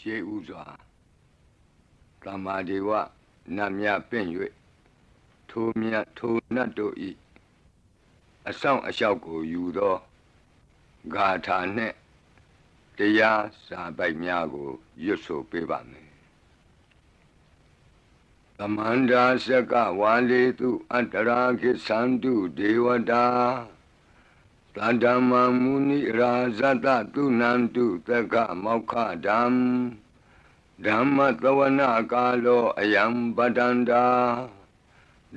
ရှေးဥစွာသမ္မာဒေဝနတ်မြပင့်၍ထိုမြတ်ထိုနတ်တို့၏အဆောင်အလျှောက်ကိုယူသောဂါထာနှင့်တရားစာပိုက်များကိုရွတ်ဆိုပေးပါမယ်သမန္တာစကဝါလေတုအတ္တရာခိသန္တုဒေဝတာသတ္တမမုနိရာဇတသုနန္တုသက္ကမောက္ခဓမ္မဓမ္မသဝနာကာလောအယံပတန္တာ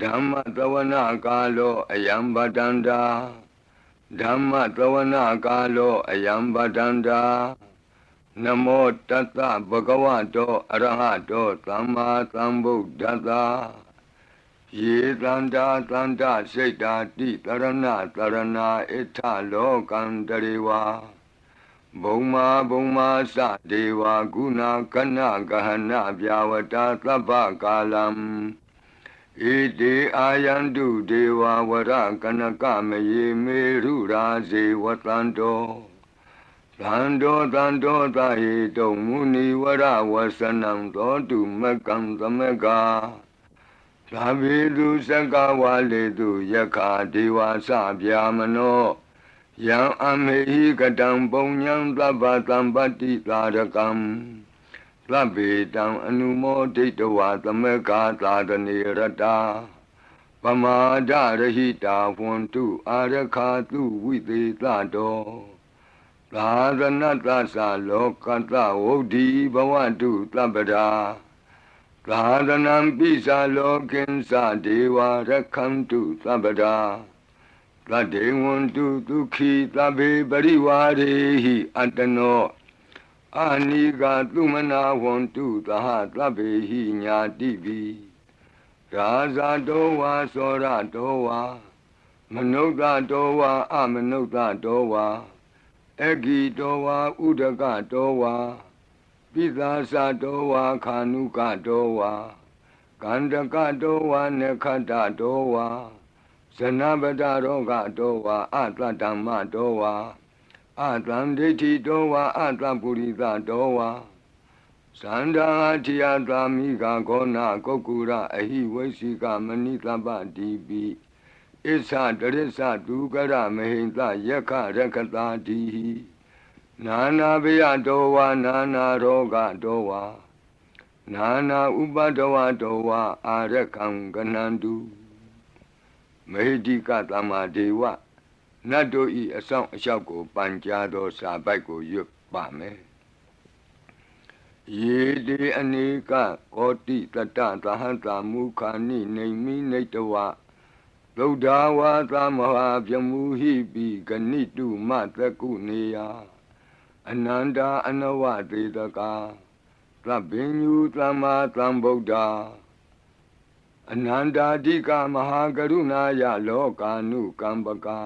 ဓမ္မသဝနာကာလောအယံပတန္တာဓမ္မသဝနာကာလောအယံပတန္တာနမောတတ္တဗဂဝတောအရဟတောသမ္မာသမ္ဗုဒ္ဓတ္တယေတန္တာတန္တစိတ်တာတိတရဏတရဏဣထလောကံတရေဝဘုံမာဘုံမာသဒေဝဂုဏကနဂဟနဗျာဝတာသဗ္ဗကာလံဣတိအာယန္တုဒေဝဝရကနကမယေမေရုရာဇေဝတန္တောသန္တောသန္တောသဟိတုံမုနိဝရဝဆနံသောတုမကံသမကသာဝေတုစကဝါလေတုယခာဒေဝသဗျာမနောယံအမေဟိကတံပုံညံသဗ္ဗတံပတ္တိသာရကံသဗ္ဗေတံအနုမောဒိတဝသမကသာသနေရတာပမာဒရဟိတာဝန္တုအာရခာတုဝိသေသတောသာသနတ္တသလောကတဝုဒ္ဓိဘဝတုသဗ္ဗရာသာသနံပိသလောကိဉ္စဒေဝရခန္တုသဗ္ဗရာသတ္တေဝန္တုဒုက္ခိသဗ္ဗေပရိဝါရေဟိအတ္တနောအာနိကသုမနာဝန္တုသဟသဗ္ဗေဟိညာတိပိရာဇတောဝါသောရတောဝါမနုဿတောဝါအမနုဿတောဝါအဂိတောဝါဥဒကတောဝါပိသာသတောဝါခာနုကတောဝါကန္တကတောဝါနခတ္တတောဝါဇနပတရောဂတောဝါအတ္တဓမ္မတောဝါအတံဒိဋ္ဌိတောဝါအတ္တပုရိသတောဝါသန္တာထိယသာမိဂဂောနာကုက္ကုရအဟိဝိသိကမဏိသဗ္ဗတိပိဣသတရိစ္ဆဒုကရမဟိန္တယက္ခရက္ခတာတိနာနာဘယတောဝါနာနာရောဂတောဝါနာနာဥပဒဝတောဝါအာရခံကနန္တုမေဟိကသမ္မာဒေဝနတ်တို့ဤအဆောင်အလျှောက်ကိုပန်ကြားသောစာပိုက်ကိုရွတ်ပါမယ်ယေတိအနိကကောတိတတသဟံတာမုခာနိနေမိနေတဝသုဒ္ဓဝါသမဟာပြမူဟိပိဂဏိတုမသကုနေယအနန္တာအနဝသေတကာသဗ္ဗညုသမ္မာသမ္ဗုဒ္ဓအနန္တာတိကမဟာကရုဏာယလောကာနုကမ္ပကာ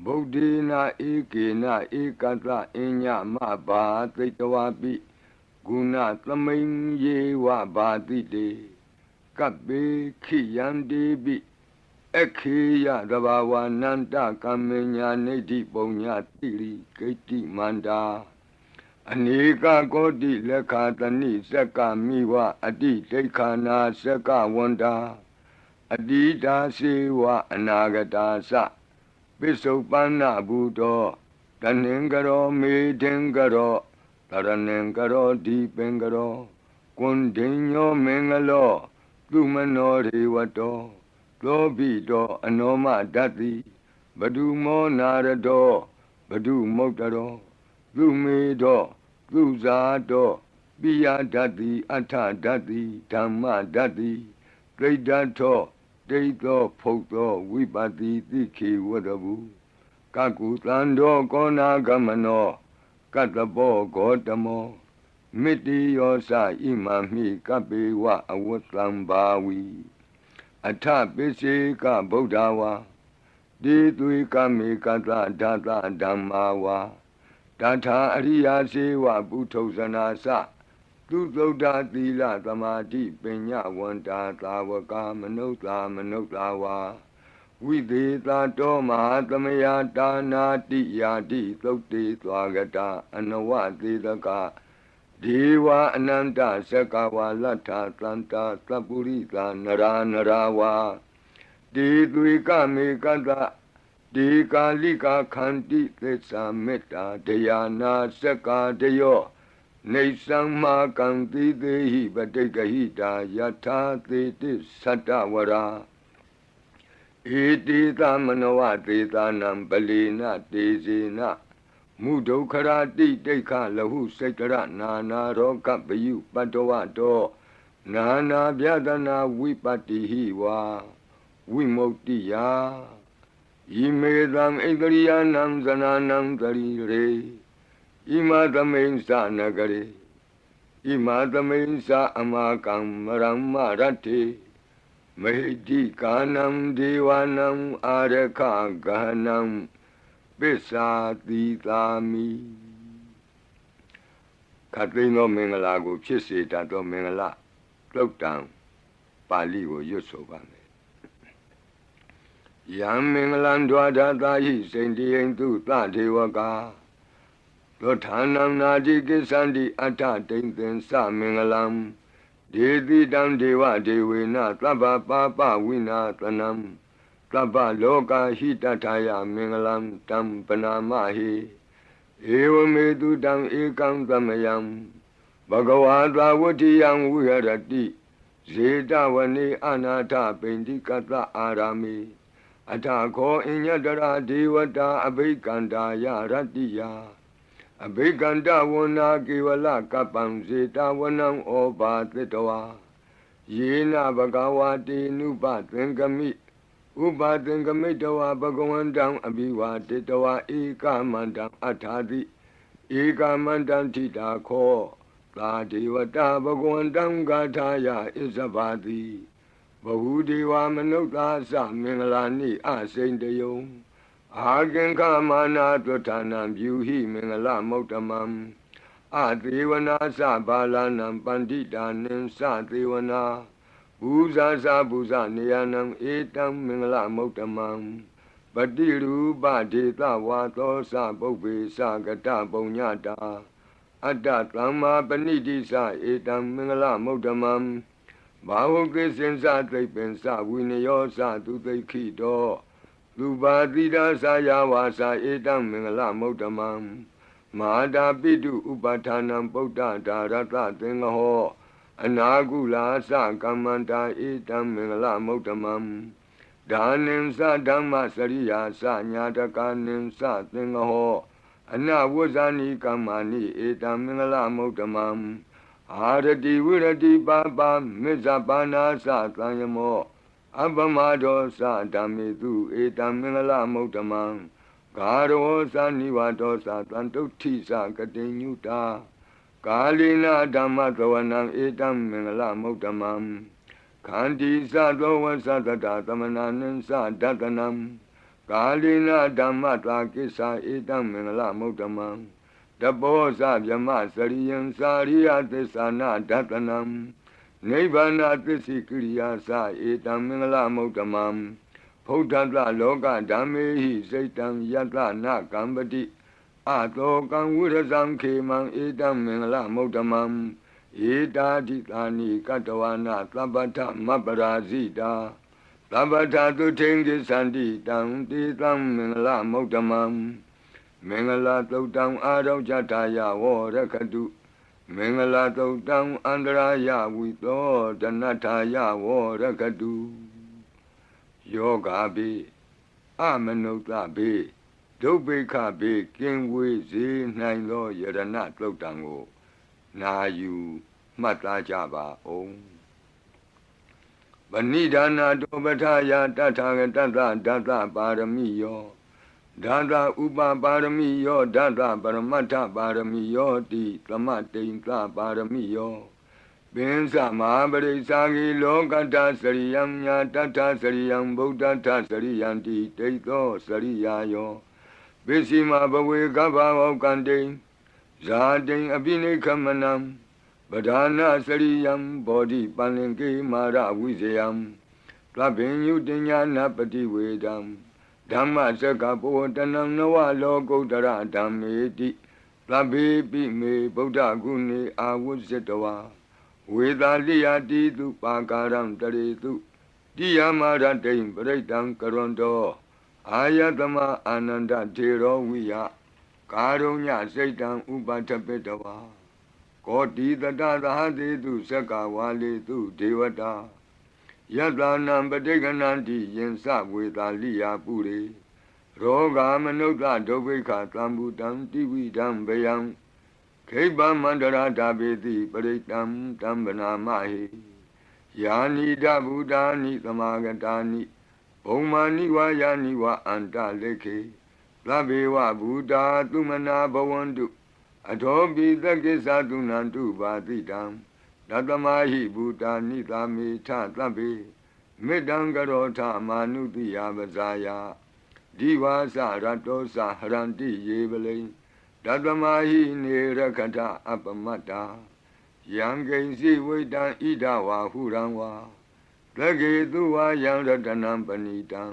ဗုဒ္ဓေနာဧကေနဧကတအညမဘာသိတဝပိဂုဏသမိန်ယေဝဘာတိတေကပ္ပေခိယံတိပိခေယသဘာဝနန္တကမ္မညာနေတိပုံညာတိရိဂိတိမန္တာအနေကကောတိလက်ခာတဏိစက္ကမိဝအတိဒိဋ္ဌာနာစက္ကဝန္တာအတိတာစေဝအနာဂတာသပိစုပန္နဘူတောတဏင်္ဂရောမေဒင်္ဂရောတရဏင်္ဂရောဒီပင်္ဂရောကွန်ဒိညောမင်္ဂလောသူမနောရေဝတောသောဘိတောအနောမဒတ္တိဘဒုမောနာရတောဘဒုမုတ်တရောသူမေတောသူဇာတောပိယဒတ္တိအထဒတ္တိဓမ္မဒတ္တိဒိဋ္ဌထောဒိဋ္ဌောဖုတ်သောဝိပတိတိခေဝတဘူကကုသန္တောကောနာဂမနောကတ္တဘောဂောတမောမိတိယောသဣမမိကပေဝအဝတ္တံဘာဝီအထပိစေကဗုဒ္ဓဝါတိသွေကမေကတဓာတဓမ္မာဝါတထာအရိယာစေဝပုထုဇနာသသူသုဒ္ဓသီလသမာဓိပညာဝန္တာသာဝကမနုဿာမနုဿာဝါဝိသေသတောမဟာသမယတာနာတိယာတိသုတ်တေသွားကတာအနဝသေတကဒ ဒေဝအနန္တစကဝါလဋ္ဌသန္တာသပ္ပုရိသနရာနရာဝါဒေသွေကမေကတ္တဒေကာလိကာခန္တိသစ္စာမေတ္တာဒယာနာစက္ကာတယောနေသံမာကံတိသေဟိပဋိက္ခဟိတာယထာသေတိသတ္တဝရာဧတိသမနောဝသေသနံပလေနတေဇေနမုဒုက္ခရာတိတိခလဟုစိတ်တရနာနာရောဂပယုပတ္တဝတောနာနာဗျဒနာဝိပတ္တိဟိဝါဝိမုတ္တိယဣမေသံဣန္ဒရိယနံဇနာနံတရိရေဣမသမိန်္စနဂရေဣမသမိန်္စအမကံမရမ္မရတ္ထေမဟိတိကာနံဒေဝနံအာရခဂဟနံပစ္စာတိသာမိခတ်သိမ်းသောမင်္ဂလာကိုဖြစ်စေတတ်သောမင်္ဂလာသုတ်တံပါဠိကိုရွတ်ဆိုပါမယ်ယံမင်္ဂလံဒွါဒတာဟိစိန္တိယံသူသဒေဝကာသောဌာနံနာတိကိစ္ဆန္တိအဋ္ဌတိန်သင်္သမင်္ဂလံဒေတိတံဒေဝဒေဝေနသဗ္ဗပါပဝိနာသနံသဗ္ဗလောကဟိတထာယမင်္ဂလံတံပနာမဟိဧဝမေတုတံဧကံသမယံဘဂဝါသာဝတ္တိယံဝိဟရတိဇေတဝနေအနာထပိန္တိကတ္တအာရာမိအထခောအညတရာဒေဝတာအဘိကန္တာယရတ္တိယအဘိကန္တဝနာကေဝလကပ္ပံဇေတဝနံဩဘာသတ္တဝါယေနဘဂဝါတေနုပသင်္ကမိဥပသင်္ကမိတဝါဘဂဝန္တံအဘိဝါတေတဝါဧကမန္တံအထာတိဧကမန္တံထိတာခောသာဒေဝတာဘဂဝန္တံဂါထာယဣဇဘာတိဘဟုဒေဝမနုဿာသမင်္ဂလာနိအစိန်တယုံအာကင်္ခမာနာသွဌာနံပြုဟိမင်္ဂလမௌတ္တမံအသေဝနာသဘာလာနံပန္တိတာနင်္စသေဝနာဘူဇာသဘူဇနေယနံဧတံမင်္ဂလမௌတ္တမံပတိရူပဒေသဝါသောသပုပ္ပေသကတပုံညတာအတ္တသမ္မာပဏိတိသဧတံမင်္ဂလမௌတ္တမံဘာဝကိစင်္စသိပ္ပင်္စဝိနယောသသူသိခိတောသူပါတိဒါသယာဝါစာဧတံမင်္ဂလမௌတ္တမံမဟာတာပိတုဥပဌာနံပုဒ္ဒဒါရတသင်္ဃဟောအနာကုလာသကမ္မန္တာဧတံမင်္ဂလမௌတ္တမံဒါနင်္စဓမ္မစရိယာသညာတကနင်္စသင်္ဃဟောအနဝဇ္ဇာနိကမ္မာနိဧတံမင်္ဂလမௌတ္တမံအာရတိဝိရတိပါပါမစ္ဆပါနာသသံယမောအပမဒောသဓမ္မေတုဧတံမင်္ဂလမௌတ္တမံဂါရောသနိဝတောသတံတုဋ္ဌိသကတိညုတာကာလိနာဓမ္မသဝနံဧတံမင်္ဂလမௌတ္တမံခန္တီသသောဝသတတသမနာနင်္စဒတနံကာလိနာဓမ္မတာကိစ္ဆာဧတံမင်္ဂလမௌတ္တမံတပောသဗြမစရိယံစာရိယသစ္စာနာဒတနံနိဗ္ဗာနသစ္စိကိရိယာသဧတံမင်္ဂလမௌတ္တမံဖုဒ္ဓတလောကဓမ္မေဟိစိတ်တံယတနာကမ္ပတိအတောကံဝိရဇံခေမံဧတံမင်္ဂလမௌတ္တမံဧတာတိသာနိကတဝနာသဗ္ဗထမပရာဇိတာသဗ္ဗထသုထိန်ကိသန္တိတံတေသံမင်္ဂလမௌတ္တမံမင်္ဂလသုတ်တံအာရောဇထာယဝရခတုမင်္ဂလသုတ်တံအန္တရာယဝိသောဒနထာယဝရခတုယောဂါပိအမနုဿပိဒုဗ္ဗေခပိကင်ဝေစေနိုင်သောယရဏသုတ်တံကိုနာယူမှတ်သားကြပါအောင်ဗဏိဒါနာတောပထာယတထာဂတတဒတပါရမိယောဒတဥပပါရမိယောဒတပရမတ္ထပါရမိယောတိသမတိန်သပါရမိယောပင်္စမဟာပရိစ္ဆာဂိလောကတ္တစရိယံညာတတ္ထစရိယံဗုဒ္ဓတ္ထစရိယံတိတိသောစရိယာယောပစ္စည်းမဘဝေကဗ္ဗဝောကံတိဇာတိအပိနိခမနံပဓာနာစရိယံဘောဓိပန္လင်ကေမာရဝိဇယံသဗ္ဗညုတညာနာပတိဝေဒံဓမ္မစကဘောတနံနဝလောကုတ္တရဓမ္မေတိ သဗ္ဗေပိမေဗုဒ္ဓဂုဏေအာဝုဇ္ဇတဝါဝေသာလိယတိတုပါကာရံတရေတုတိယမရတိံပရိတံကရွန်တောအာယတမအာနန္ဒထေရောဝိယကာရုညစိတ်တံဥပထပိတဝါကောတိတတသဟတေတုသက္ကဝါလေတုဒေဝတာယတနံပဋိက္ခဏန္တိယင်စဝေသာလိယပုရိရောဂမနုဿဒုဗ္ဗိခသံဘူတံတိဝိဒံဗယံခိဗ္ဗမန္တရာဓဗေတိပရိတံတံဗနာမဟိယာနိဒဗုဒ္ဓာနိသမာဂတာနိဘုံမာနိဝါယာနိဝါအန္တလေခေသဗ္ဗေဝဗုဒ္ဓသုမနာဘဝန္တုအထောပိသကိသသုနန္တုပါတိတံတတမဟိဗုဒ္ဓာနိသာမေထသဗ္ဗေမေတ္တံကရောထမာနုတိယပဇာယဒီဝါစရတောစဟရန္တိယေပလိတတမဟိနေရခထအပမတ္တာယံကိဉ္စီဝိတံဣဒဝါဟုရံဝါသကေတုဝါယံရတနံပဏိတံ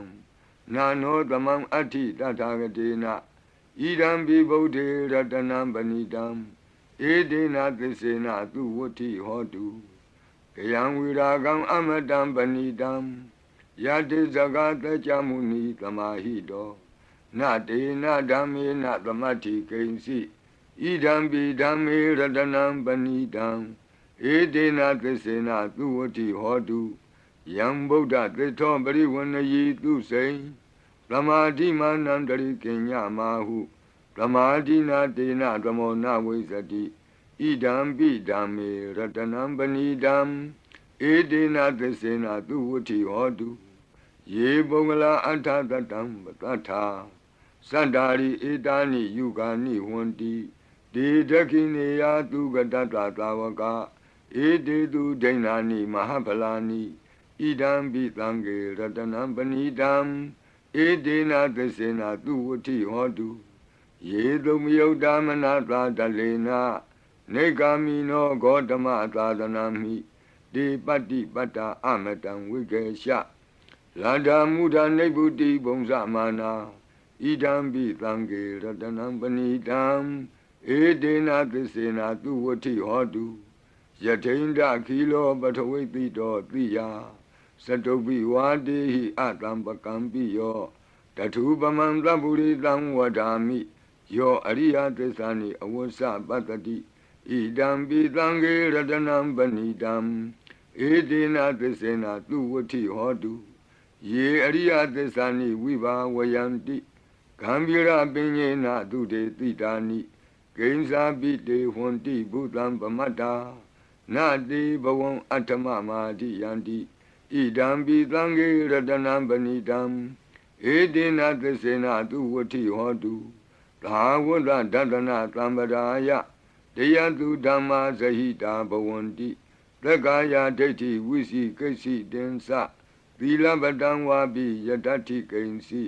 နာနောသမံအဋ္ဌိတထာဂတေနဣဒံပိဗုဒ္ဓေရတနံပဏိတံဧတေနသစ္စေနသူဝဋ္ဌိဟောတုကယံဝိရာဂံအမတံပဏိတံယတိဇဂတကြမုနိသမာဟိတောနတေနဓမ္မေနသမတ္ထိကိဉ္စီဣဒံပိဓမ္မေရတနံပဏိတံဧတေနသစ္စေနသူဝဋ္ဌိဟောတုယံဗုဒ္ဓသစ္ထောပရိဝဏယိသူစိံသမာဓိမာနန္တရိကိညမာဟုသမာဓိနာတေနသမောနဝိဇ္ဇတိဣဒံပိဓမ္မေရတနံပဏိတံဧတေနသစ္စေနသူဝဋ္ဌိဟောတုယေပုဂ္ဂလာအထသတံပတ္ထာသန္တာရိဧတာနိယုဂာနိဝန္တိဒေဒခိနေယသူကတတ္တသာဝကဧတေတုဒိဏာနိမဟာဖလာနိဣဒံပိသံဃေရတနံပဏိတံဧတေနသစ္စေနသူဝဋ္ဌိဟောတုယေသုမယုတ်တမနသာတလေနနေဂာမိနောဂေါတမသာသနာမိဒေပတ္တိပတ္တာအမတံဝိကေရှလန္ဒာမုဒနိဗ္ဗုတိဘုံဇမာနာဣဒံပိသံဃေရတနံပဏိတံဧတေနသစ္စေနသူဝဋ္ဌိဟောတုယထိန္ဒခိလောပထဝိတိတောတိယသတုပိဝါတေဟိအတံပကံပိယောတထုပမံသဗ္ဗုရိတံဝဒာမိယောအရိယသစ္စာနိအဝဆပတ္တိဣဒံပိသံဃေရတနံပဏိတံဧတေနသစ္စေနသူဝဋ္ဌိဟောတုယေအရိယသစ္စာနိဝိဘာဝယန္တိဂံဗီရပဉ္ညေနသူတေတိတာနိကိဉ္စာပိတေဟွန်တိဘုသံပမတ္တာနာတိဘဝံအတ္ထမမာတိယန္တိဣဒံပိသံဃေရတနံပဏိတံဧတေနသစ္စေနသူဝဋ္ဌိဟောတုသာဝတ္တဒတနာသံပဒါယတယတုဓမ္မာဇဟိတာဘဝန္တိသက္ကာယဒိဋ္ဌိဝိစီကိစ္စိတင်္စသီလပတံဝါပိယတ္ထိကိဉ္စီ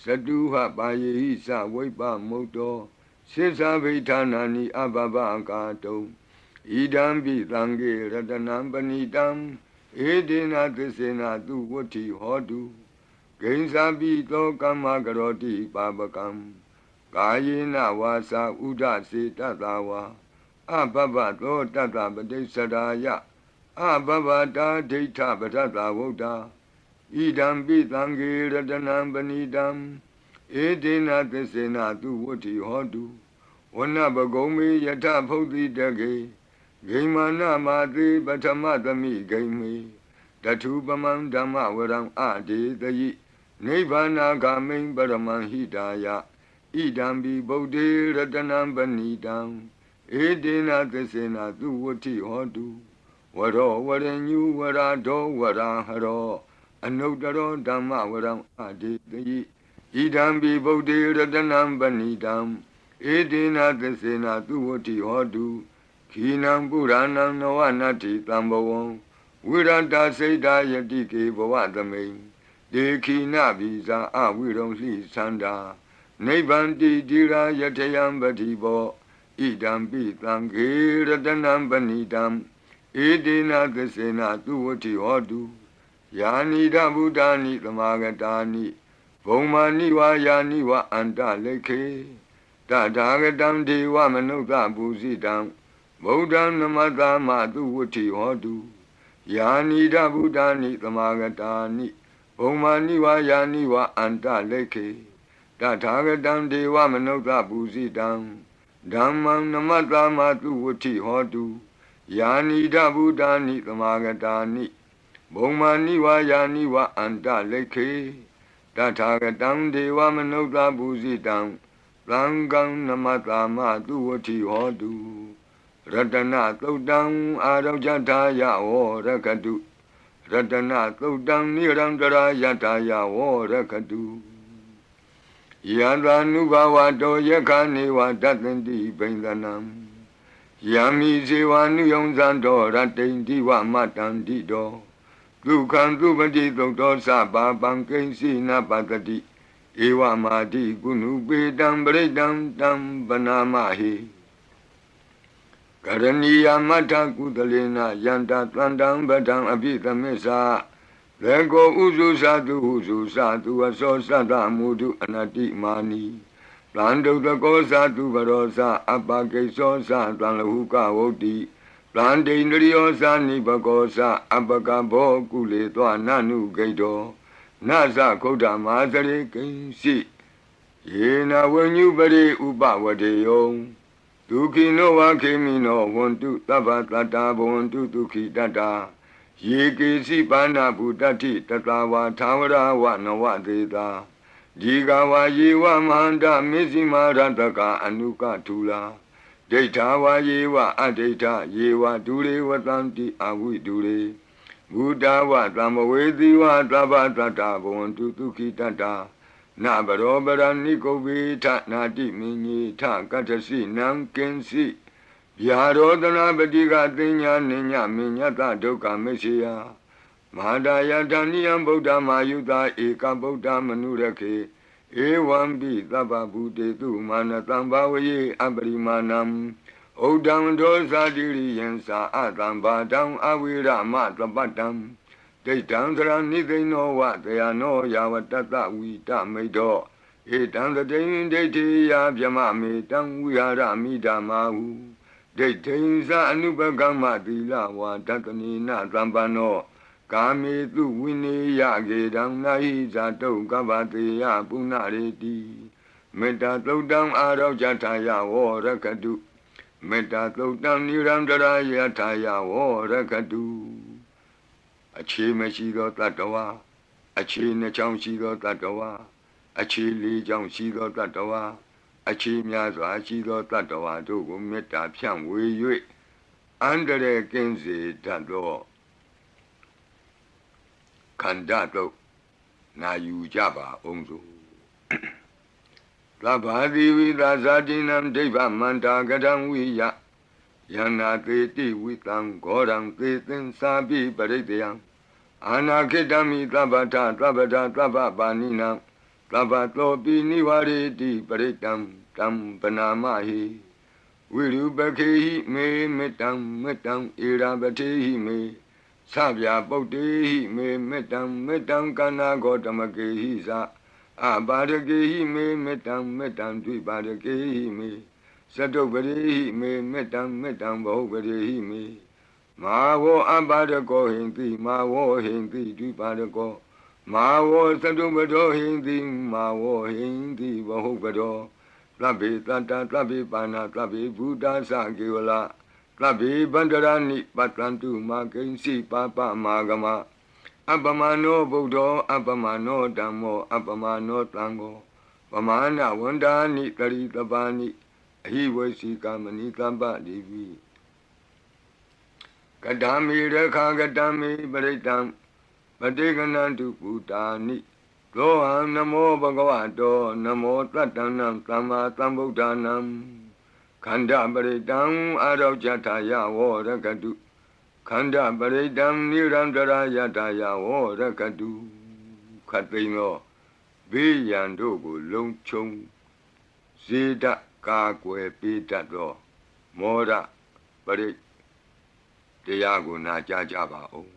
သတုဟပါယေဟိသဝိပ္ပမုတ်တောစေသဗိဌာနာနိအဘဘကာတုံဣဒံပိသံဃေရတနံပဏိတံဧတေနသစ္စေနသူဝဋ္ဌိဟောတုကိဉ္စာပိသောကမ္မကရောတိပါပကံကာယေနဝါစာဥဒစေတတဝါအဘဘသောတတပတိစ္ဆရာယအဘဘတာဒိဋ္ဌပတ္တဝုဒ္ဓဣဒံပိသံဃေရတနံပဏိတံဧတေနသစ္စေနသူဝဋ္ဌိဟောတုဝနပဂုံမေယထဖုတ်တိတကေဂိမာနမာတိပထမသမိဂိမေတထုပမံဓမ္မဝရံအဒေတယိနိဗ္ဗာနာဂာမိံပရမံဟိတာယဣဒံပိဗုဒ္ဓေရတနံပဏိတံဧတေနသစ္စေနသူဝဋ္ဌိဟောတုဝရောဝရညုဝရာဒောဝရာဟရောအနုတ္တရောဓမ္မဝရံအဒေတယိဣဒံပိဗုဒ္ဓေရတနံပဏိတံဧတေနသစ္စေနသူဝဋ္ဌိဟောတုခိနံပုရဏံနဝနတ္တိတံဘဝံဝိရတစိတ်တာယတိကေဘဝသမိန်ဒေခိနဗိဇာအဝိရုံလှိသန္တာနိဗ္ဗန္တိတိရာယထယံပတိဘောဣဒံပိသံဃေရတနံပဏိတံဧတေနသစ္စေနသူဝဋ္ဌိဟောတုယာနိဒဗုဒ္ဓာနိသမာဂတာနိဘုံမာနိဝါယာနိဝအန္တလေခေ တထာဂတံဒေဝမနုဿပူဇိတံဗုဒ္ဓံနမတ္တမသူဝဋ္ဌိဟောတုယာနိဒဗုဒ္ဓာနိသမာဂတာနိဘုံမာနိဝါယာနိဝါအန္တလိခေတထာဂတံဒေဝမနုဿပူဇိတံဓမ္မံနမတ္တမသူဝဋ္ဌိဟောတုယာနိဒဗုဒ္ဓာနိသမာဂတာနိဘုံမာနိဝါယာနိဝါအန္တလိခေတထာဂတံဒေဝမနုဿပူဇိတံသံဃံနမတ္တမသူဝဋ္ဌိဟောတုရတနာသုတ်တံအာရောဇထာယဝရကတုရတနာသုတ်တံနိရံတရာယထာယဝရကတုယံသာနုဘဝတောယခာနေဝတတ္တန္တိဘိန္ဒနံယံမိဇေဝနုယုံဇံတောရတိန္တိဝမတ္တန္တိတောဒုက္ခံသုပတိသုတ်တောသဗ္ဗပံကိဉ္စီနပတ္တိဧဝမာတိကုဏုပေတံပရိတံတံပနာမဟိကရဏီယမတ္ထကုသလေနယန္တသန္တံပဒံအပိသမစ္ဆာလေကောဥစုသတုဟုစုသတုအသောသတ္တမုဒုအနတိမာနီသံဒုတကောသတုဘရောသအပကိသောသသံလဟုကဝုတ်တိသံဒိန္ဒရိယောသနိဘကောသအပကဘောကုလေသောနနုဂိတောနသခုဒ္ဓမာသရေကိဉ္စီယေနဝဉ္ညုပရိဥပဝတေယောဒုခိနောဝခေမိနောဝန္တုသဗ္ဗတတ္တာဘဝန္တုဒုခိတတ္တာယေကေစီပါဏဗုတ္တိတတဝါသာဝရဝနဝသေတာဒီကဝါယေဝမဟန္တမေဇိမာရတကအနုကထူလာဒိဋ္ဌာဝါယေဝအဒိဋ္ဌယေဝဒုရေဝတံတိအဝိဒုရေဘုဒ္ဓဝသံမဝေတိဝသဗ္ဗတတ္တာဘဝန္တုဒုခိတတ္တာနဘရောပရဏိကုဗ္ဗေထနာတိမင်းကြီးထကတ္ထစီနံကင်စီဗျာရောဒနာပတိကသိညာနိညမညတဒုက္ခမရှိယမဟာဒယတဏိယံဗုဒ္ဓမာယုတာဧကဗုဒ္ဓမနုရခေဧဝံပိသဗ္ဗဗုတေတုမာနတံဘာဝယေအပရိမာဏံဩဒံဒောဇာတိရိယံသာအတံဘာတံအဝိရမသပတ္တံဒိဋ္ဌံသရဏိသိဏောဝတယနောယာဝတတဝိတမိတ်တောဧတံတတိယဒိဋ္ဌိယဗျမမေတံဝိဟာရမိဓမ္မာဟုဒိဋ္ဌိသအနုပကမ္မသီလဝါဒတနိနသံပန္နောကာမေတုဝိနေယကေတံနာဟိဇာတုကဗ္ဗတေယပုဏ္ဏရေတိမေတ္တာသုတ်တံအာရောဇထာယဝရကတုမေတ္တာသုတ်တံနိရံတရာယထာယဝရကတုအခြေမရှိသောတတ္တဝါအခြေနှချောင်းရှိသောတတ္တဝါအခြေလေးချောင်းရှိသောတတ္တဝါအခြေများစွာရှိသောတတ္တဝါတို့ကိုမေတ္တာဖြန့်ဝေ၍အန္တရာယ်ကင်းစေတတ်သောခန္ဓာတို့နာယူကြပါအောင်စို့သဗ္ဗတိဝိသဇာတိနံဒိဗ္ဗမန္တာကထံဝိယယန္နာသေတိဝိတံဂောရံသေသင်္စာပိပရိတယံအာနာခိတမိသဗ္ဗထသဗ္ဗတာသဗ္ဗပါဏိနံသဗ္ဗတောပိနိဝရေတိပရိတံတံပနာမဟိဝိရုပခေဟိမေမေတ္တံမေတ္တံဧရာပတိဟိမေသဗျာပုတ်တေဟိမေမေတ္တံမေတ္တံကနာဂောတမကေဟိသအပါရကေဟိမေမေတ္တံမေတ္တံဒွိပါရကေဟိမေသတုပရိဟိမေမေတ္တံမေတ္တံဘဟုပရိဟိမေမာဝောအပါရကောဟိန္တိမာဝောဟိန္တိဒွိပါရကောမာဝောသတုပတောဟိန္တိမာဝောဟိန္တိဘဟုပတောသဗ္ဗေတတ္တသဗ္ဗေပါဏသဗ္ဗေဘုဒ္ဓသကေဝလသဗ္ဗေဗန္တရာနိပတ္တန္တုမာကိဉ္စီပါပမာဂမအပမနောဗုဒ္ဓောအပမနောဓမ္မောအပမနောသံဃောပမာဏဝန္ဒာနိတရိတပါနိအဟိဝေစီကမဏိတပ္ပတိပိကတံမေရခာကတံမေပရိတံပတိကနန္တုပုတာနိသောဟံနမောဘဂဝတောနမောတတ္တနံသမ္မာသမ္ဗုဒ္ဓနံခန္ဓာပရိတံအာရောဇထာယဝရကတုခန္ဓာပရိတံနိရန္တရာယထာယဝရကတုခတ်သိမ်းသောဘေးရန်တို့ကိုလုံခြုံဇေဒကာကွယ်ပေးတတ်သောမောရပရိတရားကိုနာကြားကြပါဦး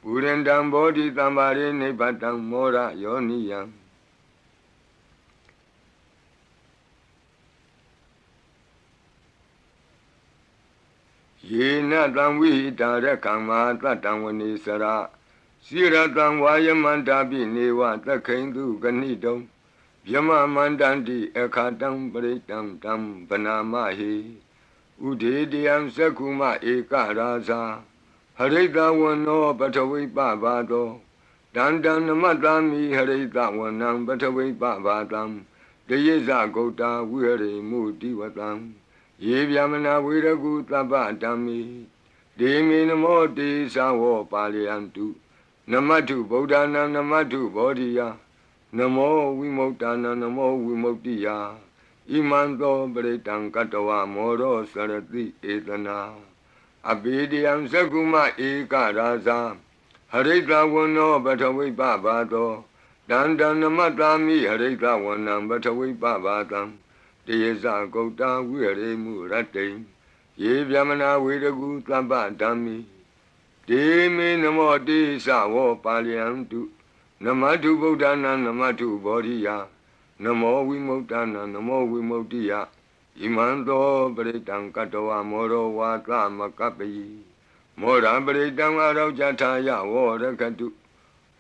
ပုရိန္တံဘောဓိသမ္ပါရိနိဗ္ဗတံမောရယောနိယံ ye na tang vi dara kama tatang vani sara sira tang vaya mandabi neva takhindu ganidam Yama mandandi ekatang paritang tam panamahi Udidiyam sakuma eka rasa Harita wano patavi pavado Dandan namatami harita wanang patavi pavadam Deyeza gota vire mutivatam Yevyamana viragu tabadami Demi namo de sawo paliantu Namatu bodhanam namatu bodhiya Namo Vimokdana Namo Vimoktiya Imanto Bretang Katawa Moro Sarati Etana Abhidiyam Sakuma Eka Rasa Harita Wano Batavi Bhavado Dandanamatami Harita Wanam Batavi Bhavatam Deyesa Gota Vire Murate Yevyamana Viragu Tabadami Demi Namo Desa Wo Paliantu Namatu Bodhana Namatu Bodhiya Namo Vimokdana Namo Vimoktiya Imanto Bretang Katawa Moro Vata Makapi Mora Bretang Araujataya Vorakatu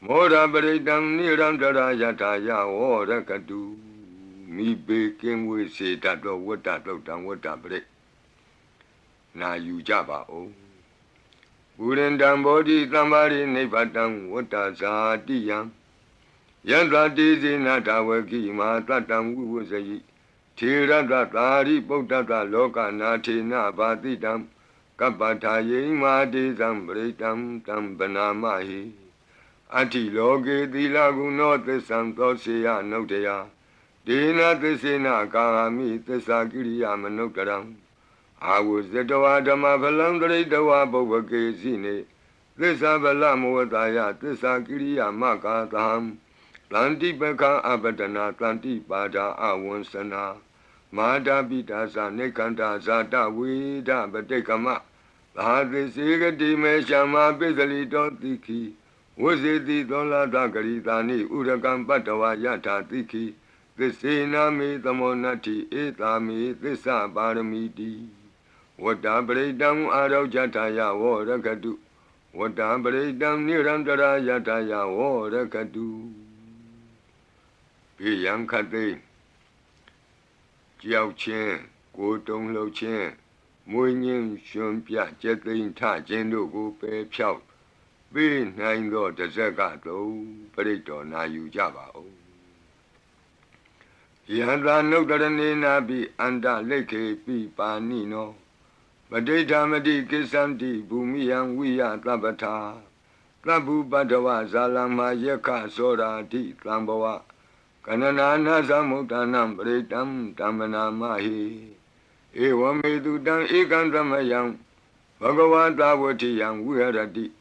Mora Bretang Nirandara Yataya Vorakatu Mi Beking we say that what that dang what that break Na you jaba o Urendam bodhi tambari nipatam utasatiyam Yantati natavaki matatam uvasayi Thiratari Buddhata loka natina patitam Kapataye matisam britam tam banamahi Ati loke tilaguno tesam tosya notaya Dina tesena kahami tesakiriya manotaram Avusetawa dhamma phalam dharitawa bhavake sine Tissa phalam vataya tissa kiriya makataham Tanti pekha abadana tanti pada avansana Mada pitasa nekanta zata veda patekama Tahati sigati me shama pisalito tiki Vusiti tola dakaritani urakam patawa yata tiki Tissena me tamonati etami tissa paramiti Vata Bredam Araujataya Vorakatu Vata Bredam Nirandara Yataya Vorakatu Piyang Kate Jiao Chen Go Dong Lo Chen Mui Nim Shun Pia Jetin Ta Jen Lu Gu Pe Piao Bi Nine Lo Tazaka Do Predo Na Yu Java O Yanda Notarani Nabi Anda Leke Pi Pa Nino Madedamadi Kisanti Bhumiyam Viya Tabata Tabu Badawa Zalama Yaka Sora Di Tambawa Kanana Samutanam Bretam Tamana Mahi Ewamedudan Ikantamayam Bhagavata Vatiyam Viharati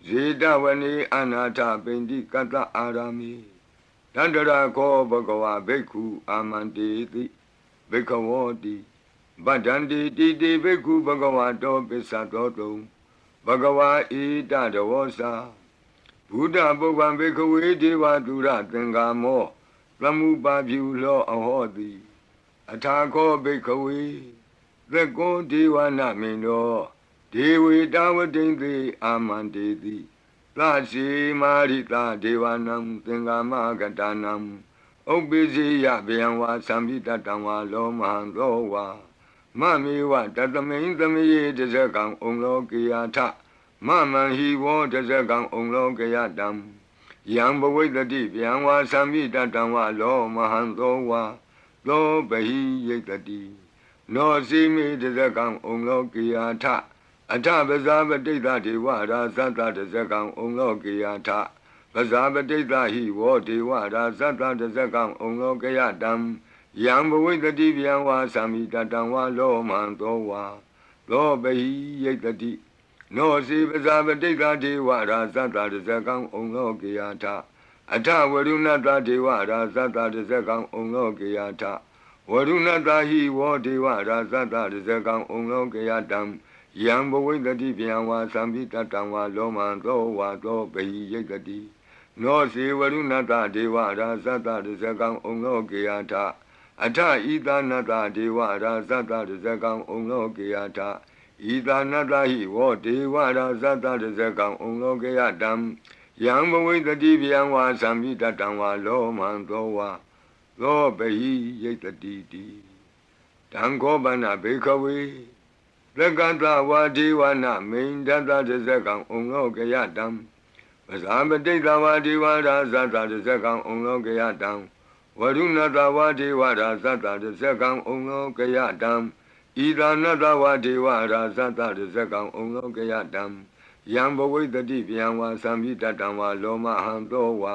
Zedavani Anata Bendi Kata Arami Tandara Ko Bhagava Beku Amanditi Bekavoti Badandi Didi Beku Bhagavato Pesatoto Bhagava Ita Davosa Buddha Bhagavan Beku Deva Dura Tengamo Lamu Babyu Lo Ahodi Atako Beku Beko Deva Namino Devi Dawadindi Amanditi Lasi Marita Devanam Tengama Gatanam Obizi Yabianwa Sambita Tangwa Lo Mahandowa Mami wa tatame tamiye tazakang onglo kiyata Mama hi wo tazakang onglo kiyatam Yang bawitati piangwa sami tatangwa lo mahanto wa Lo bahi yetati No simi tazakang onglo kiyata Ata bazabadita dewa rasata tazakang onglo kiyata Bazabadita hi wo dewa rasata tazakang onglo kiyatam Yang bawitati piangwa sami tatangwa lo manto wa Lo bahi yetati No si bazabadita dewa rasata tazakang onglo kiyata Ata varunata dewa rasata tazakang onglo kiyata Varunata hi wo dewa rasata tazakang onglo kiyatam Yang bawitati piangwa sami tatangwa lo manto wa Lo bahi yetati No si varunata dewa rasata tazakang onglo kiyata Ata Ida Nata Dewa Rasata Zakang Onglo Kiyata ဤသာနတဟိဝောဒေဝရာဇတတဇကံဩလောကေယတံယံဘဝိတတိဗျံဝါသံမိတတံဝါလောမံသောဝါသောပဟိယိတတိတိတံခောပနဘေခဝေသက္ကတဝါဒေဝနာမိန်တတတဇကံဩလောကေယတံပဇာပတိတဝါဒေဝရာဇတတဇကံဩလောကေယတံဝရုဏတဝါဒေဝရာဇတတဇကံဩလောကေယတံဤသာနတဝါဒေဝရာဇတတဇကံဩလောကေယတံယံဘဝိတတိဗျံဝါသံမိတတံဝါလောမဟံသောဝါ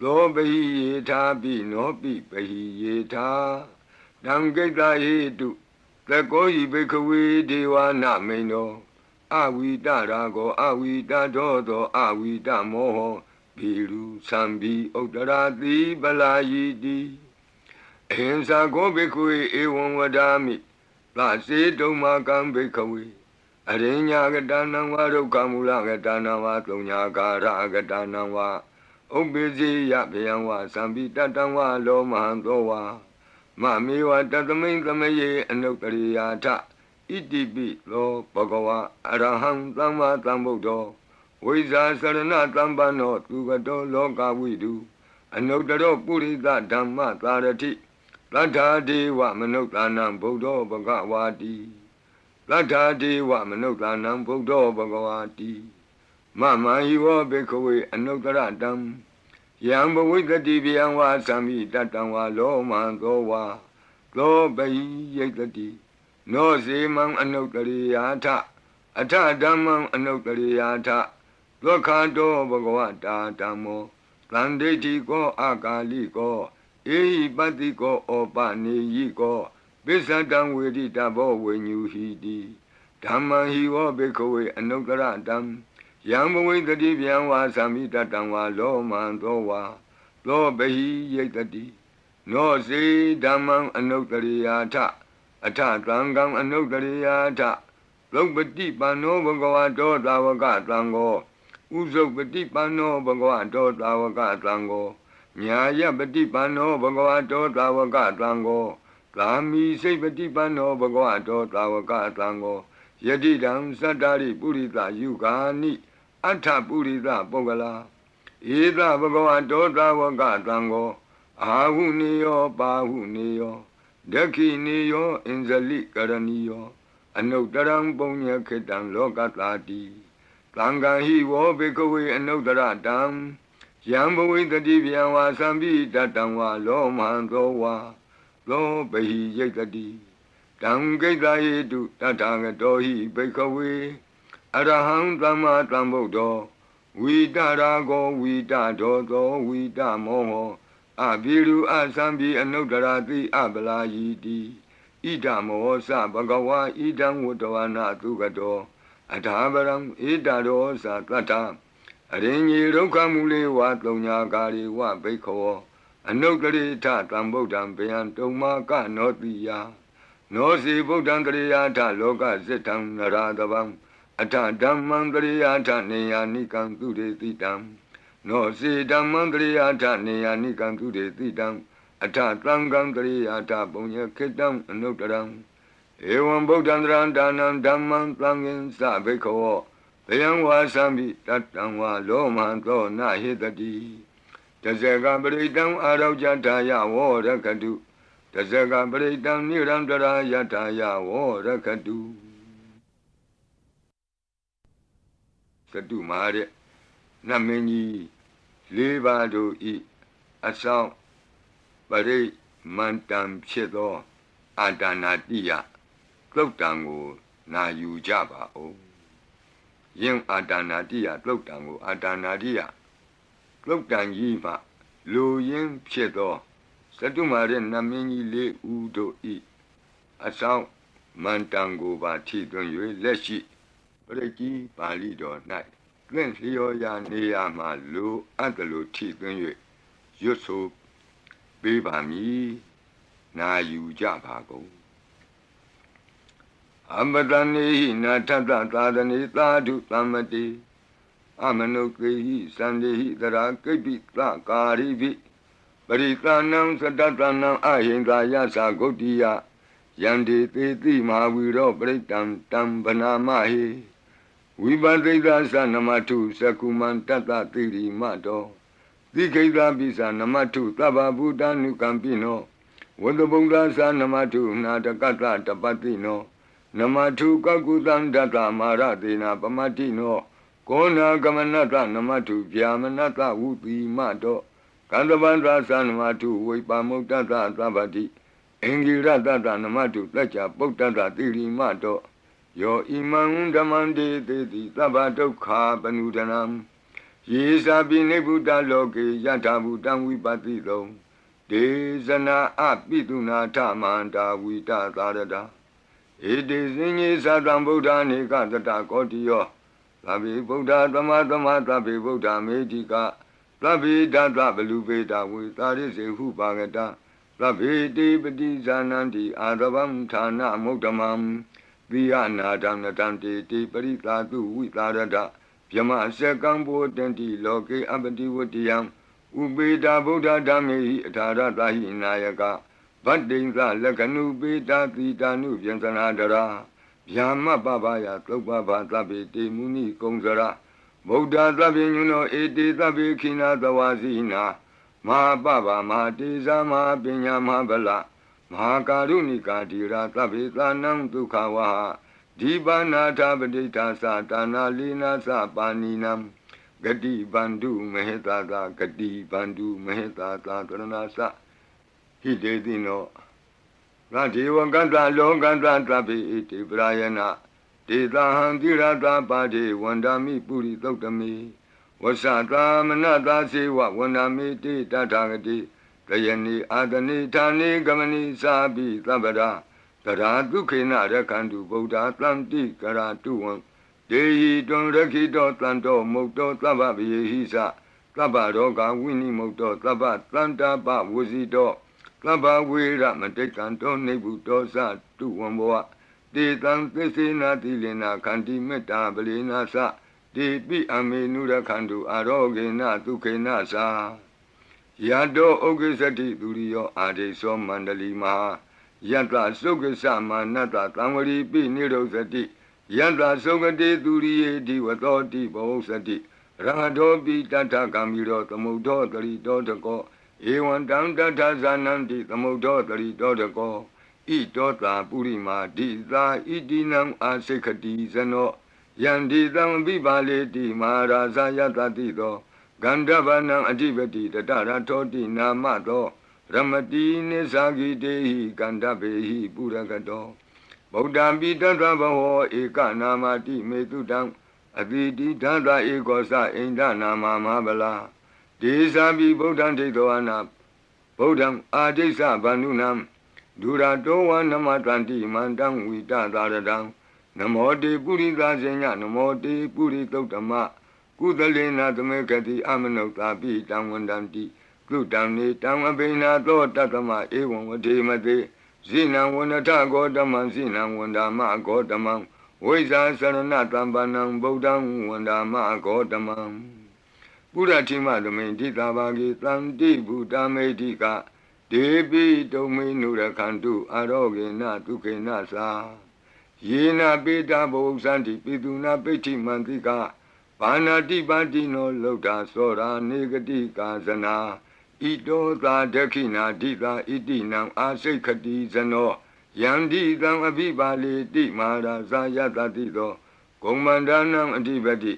သောပဟိယေထာပိနောပိပဟိယေထာတံကိတ္တဟိတုသကောဟိဘိခဝေဒေဝနာမိန်နောအဝိတရာကောအဝိတတောသောအဝိတမောဟောဘီလူသံဘီဥတ္တရာတိပလာယိတိအဟိံစာကောဘိခဝေဧဝံဝဒာမိသစေတုံမာကံဘိခဝေအရိညာကတနံဝါဒုက္ခမူလကတနံဝါသုံးညာကာရကတနံဝါဥပ္ပိစီယဗျံဝါသံပိတတံဝါလောမဟံသောဝါမမေဝတသမိန်သမယေအနုတ္တရိယာထဣတိပိလောဘဂဝါအရဟံသမ္မာသမ္ဗုဒ္ဓောဝိဇာစရဏတမ္ပန္နောသူကတောလောကဝိတုအနုတ္တရောပုရိသဓမ္မသာရတိသတ္ထာဒေဝမနုဿာနံဗုဒ္ဓောဘဂဝါတိသတ္ထာဒေဝမနုဿာနံဗုဒ္ဓောဘဂဝါတိမမဟိဝောဘေခဝေအနုတ္တရတံယံဘဝိတတိဗျံဝါသံမိတတံဝါလောမံသောဝါသောပဟိယိတတိနောစေမံအနုတ္တရိယာထအထဓမ္မံအနုတ္တရိယာထဒုက္ခတောဘဂဝတာဓမ္မောသန္တိတိကောအာကာလိကောဧဟိပတ္တိကောဩပနေယိကောပိစ္ဆတံဝေတိတဘောဝိညူဟိတိဓမ္မံဟိဝောဘေခဝေအနုတ္တရတံယံဘဝိတတိဗျံဝါသံမိတတံဝါလောမံသောဝါသောပဟိယိတတိနောစေဓမ္မံအနုတ္တရိယာထအထသံဃံအနုတ္တရိယာထသုပတိပန္နောဘဂဝတောသာဝကသံဃောဥဇုပတိပန္နောဘဂဝတောသာဝကသံဃောညာယပတိပန္နောဘဂဝတောသာဝကသံဃောသာမိစိတ်ပတိပန္နောဘဂဝတောသာဝကသံဃောယတိတံသတ္တရိပုရိသယုဂာနိအထပုရိသပုဂ္ဂလာဧသဘဂဝတောသာဝကသံဃောအာဟုနေယောပါဟုနေယောဒက္ခိနေယောအင်ဇလိကရဏီယောအနုတ္တရံပုညခေတံလောကတာတိသံဃာဟိဝောဘေကဝေအနုတ္တရတံယံဘဝိတတိဗျံဝါသံပိတတံဝါလောမံသောဝါသောပဟိယိတတိတံကိတ္တယေတုတထာဂတောဟိဘေကဝေအရဟံသမ္မာသမ္ဗုဒ္ဓောဝိတရာဂောဝိတဒောသောဝိတမောဟောအဘိရုအသံပိအနုတ္တရာတိအပလာယိတိဣဒမောသဘဂဝါဣဒံဝတ္တဝနာသုကတောအထာပရံဣဒရောသတတ္ထအရင်ကြီးဒုက္ခမူလေဝသုံးညာကာရိဝဘိခောအနုတ္တရိထတံဗုဒ္ဓံဗျံတုံမာကနောတိယနောစီဗုဒ္ဓံတရိယာထလောကစိတ္တံနရတဗံအထဓမ္မံတရိယာထနေယာနိကံသူရေတိတံနောစီဓမ္မံတရိယာထနေယာနိကံသူရေတိတံအထသံဃံတရိယာထပုညခေတံအနုတ္တရံဧဝံဗုဒ္ဓံတရံဒါနံဓမ္မံသံဃင်သဘိခောဘယံဝါသံပိတတံဝါလောမံသောနဟိတတိတဇဂပရိတံအာရောကြထာယဝောရခတုတဇဂပရိတံနိရံတရာယထာယဝောရခတုသတုမာတဲ့နတ်မင်းကြီး၄ပါးတို့ဤအဆောင်ပရိမန္တံဖြစ်သောအာတာနာတိယသုတ်တံကိုနာယူကြပါဦးယင်အာတာနာတိယသုတ်တံကိုအာတာနာတိယသုတ်တံကြီးမှလူရင်းဖြစ်သောသတုမာတဲ့နတ်မင်းကြီး၄ဦးတို့ဤအဆောင်မန္တံကိုပါထိသွင်း၍လက်ရှိပရိကြီးပါဠိတော်၌သင်လျော်ရာနေရာမှလူအပ်တလူထိသွင်း၍ရွတ်ဆိုပေးပါမည်နာယူကြပါကုန်အမတနေဟိနာထတသာသနေသာဓုသမ္မတိအမနုကေဟိသန္တိဟိတရာကိပိသကာရိပိပရိသနံသတ္တနံအဟိန္ဒာယသဂုတ်တိယယ Yandi Titi Mahaviro Britam Tam Banamahi Vibadita Sanamatu Sakuman Tata Tiri Mato Dikeda Bisa Namatu Taba Buddha Nukampino Wadabunda Sanamatu Natakata Tapatino Namatu Kakutan Data Maratina Pamatino Kona Gamanata Namatu Pyamanata Uti Mato Kandavandra Sanamatu Vipamutata Tabati Engirata Namatu Tacha Potata Tiri Mato Yo Imam Damande Teti Tabato Ka Panudanam Yesa Binebuta Loke Yata Butan Vipatito Desana Apituna Tamanta Vita Tarada It is in Sadam Buddha Nika Tata Kotio Labi Buddha Tamatama Tabi Buddha Medica Labi Data Belubeta with that is a Hupagata Labi Debati Zananti Adabam Tana Motamam Viana Damnatanti Tiparita Tu Witarada Yama Sekambo Tenti Loke Abati Wutiam Ubeda Buddha Dami Tarata Hinayaka Badinga Lakanu Beta Titanu Yansanadara Yama Babaya Topaba Tabi Muni Kongzara Buddha Tabinuno Eti Tabi Kina Tawazina Ma Baba Ma Tiza Ma Pinya Mabala Ma Karunika Tira Tabi Tanam Tukawa Dibana Tabadita Satana Lina Sapaninam Gadi Bandu Mehetata Gadi Bandu Mehetata Tranasa Hidedino Radiwa Ganda Longanda Tabi Iti Brayana Tita Handirata Padi Wandami Puri Totami Wasata Manata Siwa Wandami Tita Tagati Tayani Adani Tani Gamani Sabi Tabada Tara Dukina Rakandu Buddha Tlanti Karatuan Dehi Don Rakito Tlanto Moto Tababi Hisa Tabaroga Winnie Moto Tabat Tlanta Ba Wuzito Taba Wira Matekanto Nebuto Sa Tuwamboa De Tan Tesina Tilena Kanti Meta Belina Sa De Bi Amenura Kandu Arogena Tukena Sa Yado Ogesati Durio Ade So Mandali Maha Yanta Sogasa Manata Tamari Pi Nirosati Yanta Sogate Durie Diwatoti Bosati Rangadobi Tata Kamiro Tamudo Tarito Tako Ewan Tanta Zananti Tamudo Tarito Tako Itota Purima Dita Idinam Asekati Zano Yandi Tam Bibaleti Maharaza Yatatito Gandavanam Adivati Tatara Toti Namato Ramati Nesagi Dehi Gandabehi Puragato Bodambi Tandrabaho Eka Namati Metudam Aditi Tandra Egosa Inda Nama Mabala Desabi Bodam Tedoana Bodam Adesa Banunam Durato Namatranti Mandam Vita Daradam Namote Purita Zenya Namote Puritotama Kudalena Tamekati Amanota Pi Tamwandanti Gutani Tamabina Tatama Ewan Watemate Zina Wanata Godaman Zina Wandama Godamam Weza Saranatambanam Bodam Wandama Godamam Puratima Domain Titabagi Tanti Budamedika Debi Dominura Kandu Arogena Tukenasa Yena Beta Bosanti Piduna Peti Mantika Panati Batino Lota Sora Negatika Zana Ito Ta Dekina Dita Itinam Asekati Zano Yandi Tam Abibali Di Mara Zayata Tito Komandanam Adibati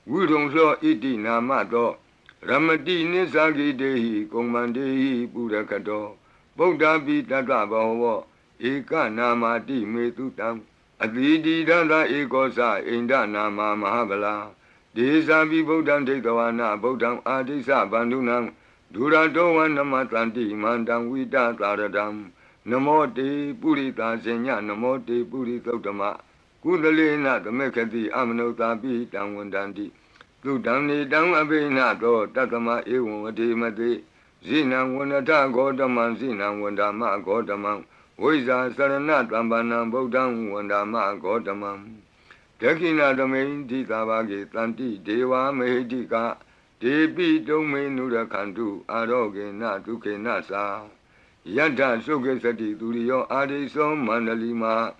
Wudong So Itina Mato Ramati Nisagi Dehi Komandehi Purakato Bodha Bitata Baho Eka Namati Metutam Adidi Dada Ekosa Inda Nama Mahabala Desa Bi Bodham Tedawana Bodham Adisa Bandunam Durato Namatlanti Mandam Vita Taradam Namote Purita Senya Namote Puritotama Kudalena Tamekati Amanota Pi Tamwandanti Tudamni Dam Abena Do Tatama Ewan Mate Zina Wanata Godaman Zina Wandama Godamam Weza Sarana Tambana Bodam Wandama Godamam Tekina Domain Titabagi Tanti Deva Mehedika Debi Domain Nura Kandu Aroge Na Tuke Nasa Yata Suke Sati Turiyo Adiso Mandalima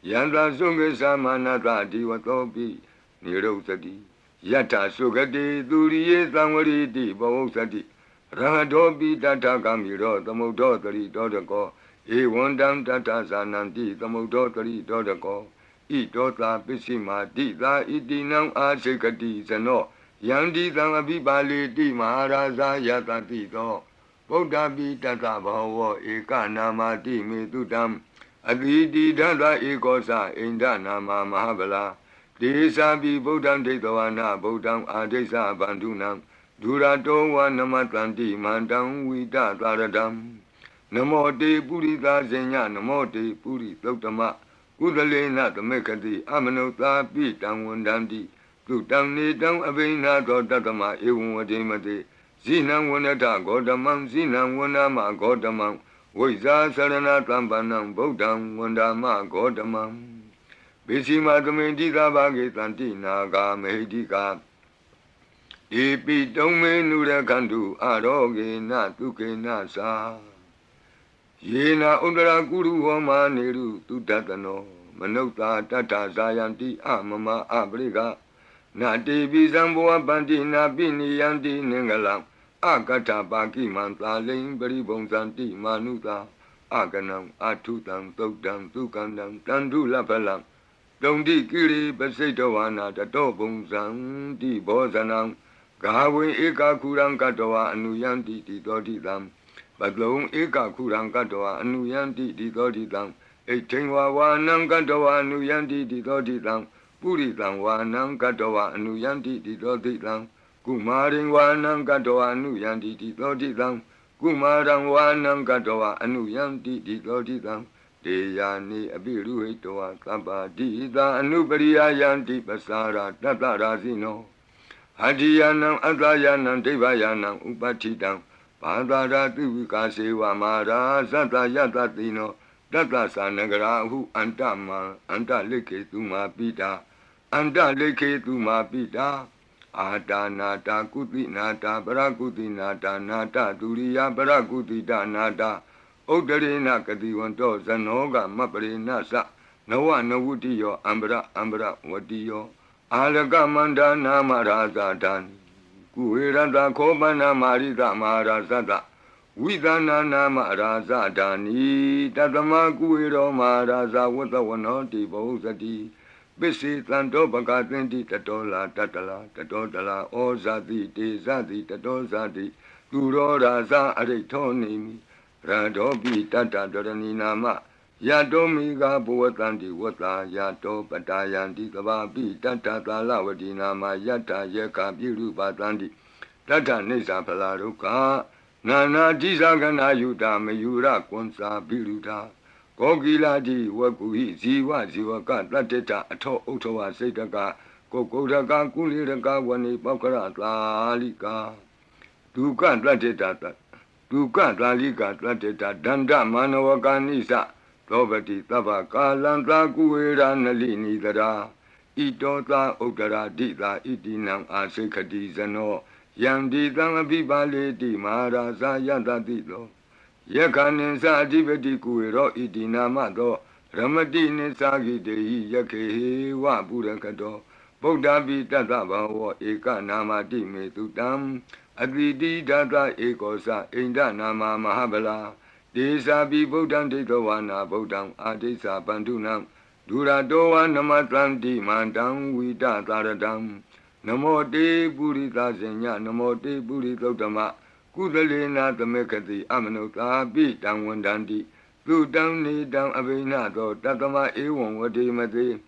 Yanta Suke Samanata Diwatopi Niro Sati Yata Sukati Turiye Samwariti Bavo Sati Rahadopi Tata Kamiro Tamodotari Dodako Ewandam Tata Sananti Tamodotari Dodako Idota Pisima Dita Idinam Asekati Sano Yandi Tamabibali Di Maharaja Yata Tito Bodhabi Tata Bhava Eka Namati Metutam Aditi Tata Ekosa Inda Nama Mahabala Desabi Bodham Tetavana Bodham Adesa Bandunam Durato Namatanti Mandam Vita Taradam Namote Purita Zenya Namote Puri Totama Udalena Tamekati Amanota Pitam Wandandi Tutam Nitam Avena Tatama Ewademate Zinam Wanata Godamam Zinam Wanama Godamam Voisa Sarana Tambanam Bodam Wandama Godamam Bisima Tamendita Bhagetanti Naga Mehidika Ipi Tome Nura Kandu Aroge Na Tuke Nasa Yena Undara Guru Homa Neru Tutatano Manota Tata Zayanti Amama Abriga Nati Bizamboa Bandina Bini Yanti Nengalam Akata Baki Manta Ling Beribonsanti Manuta Aganam Atutam Tokdam Tukandam Tandu Lapalam Dondi Kiri Besetowana Tatobonsan Di Bozanam Gawe Eka Kurang Katoa Anuyanti Titodidam Badlong Eka Kurang Katoa Anuyanti Titodidam Etingwa Wanang Katoa Anuyanti Titodidam Puritang Wanang Katoa Anuyanti Titodidam Kumaring Wanang Katoa Anuyanti Titodidam Kumarang Wanang Katoa Anuyanti Titodidam Deyani Abiru Hitoa Kaba Dida Anubariya Yanti Pasara Tatarazino Hadiyanam Adayanam Devayanam Upatidam Padara Tuvikaseva Mara Sata Yatatino Tata Sanagarahu Antama Anta Leke Tuma Pita Anta Leke Tuma Pita Ata Nata Kuti Nata Parakuti Nata Nata Turiya Parakuti Nata Odarina Kadiwanto Zanoga Maparina Sa Nawa Nawutiyo Ambra Ambra Watiyo Alaga Manda Namaraza Dani Kuirada Kobana Marida Marazada Vidana Namaraza Dani Tatama Kuiro Maraza Watawanoti Bozati Bisi Tanto Bakatinti Tatola Tatala Tatotala Ozati Te Zati Tatozati Turo Raza Aretonimi Radobi Tata Dorani Nama Yadomiga Buatanti Wata Yato Patayanti Kababi Tata Talavati Nama Yata Yeka Biru Patanti Tata Nisa Palaruka Nana Jizagana Yuta Mayura Konsa Biruta Kogiladi Wakuhi Ziwa Ziwaka Tateta Ato Otowa Setaka Kokodaka Kuliraka Wani Pakara Lalika Duka Tateta Duka Lalika Tateta Danda Manawaka Nisa Tobati Tava Kalanta Kuera Nalini Dara Itota Otara Dita Itinam Asekati Zano Yandi Tamabibale Di Maharaza Yatatito Yakanin Sadivati Kuero Itinamato Ramati Nisagi Dei Yake Wa Burakato Bodhabi Tata Bhava Eka Namati Metutam Adviti Tata Ekosa Inda Nama Mahabala Desa Bi Bodham Tetawana Bodham Adesa Bandunam Duradoa Namatlanti Mandam Vita Taradam Namote Purita Zenya Namote Puritotama Kudalena Tamekati Amanota Bitam Wandandi Tutam Nidam Avinato Tatama Ewan Vadimate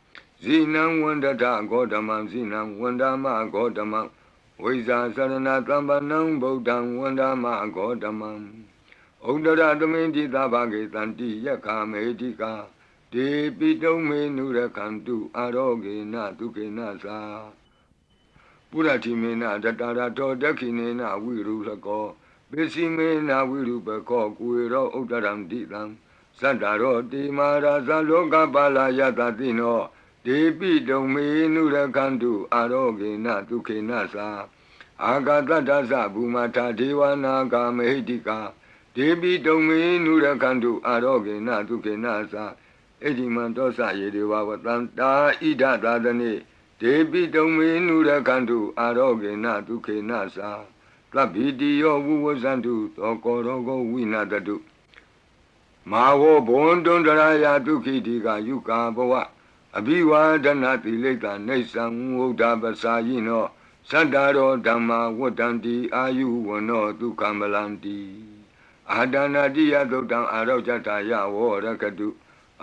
Zinam Wandata Godamam Zinam Wandama Godamam Visa Sarana Tambanam Bodham Wandama Godamam Odara Tamenti Tabake Tanti Yaka Medika De Pito Menura Kantu Aroge Natuke Nasa Puratimena Tatarato Dakinena Virulako Besimena Virupako Kuiro Odaram Ditam Santaro Di Maraza Loka Bala Yatatino De Pito Menura Kantu Aroge Natuke Nasa Agatha Dasa Bumata Dewana Kamedika ဒေပိတုံမေနုရခန္တုအာရောဂေနဒုက္ခေနသာဣတိမံတောသယေဒေဝဝတံတာဣဒသာသနေဒေပိတုံမေနုရခန္တုအာရောဂေနဒုက္ခေနသာသဗ္ဗိတိယောဝုဝဇန္တုသောကောရောဂောဝိနာတတုမာဝဘွန်တွန်တရာယဒုက္ခိတိကယုကာဘဝအဘိဝါဒနာတိလိကနေသံဝုဒ္ဓပစာယိနောသတ္တရောဓမ္မာဝတ္တန္တိအာယုဝနောဒုက္ခမလန္တိအာဒါနာတိယသုတ်တံအာရောဇတယဝောရကတု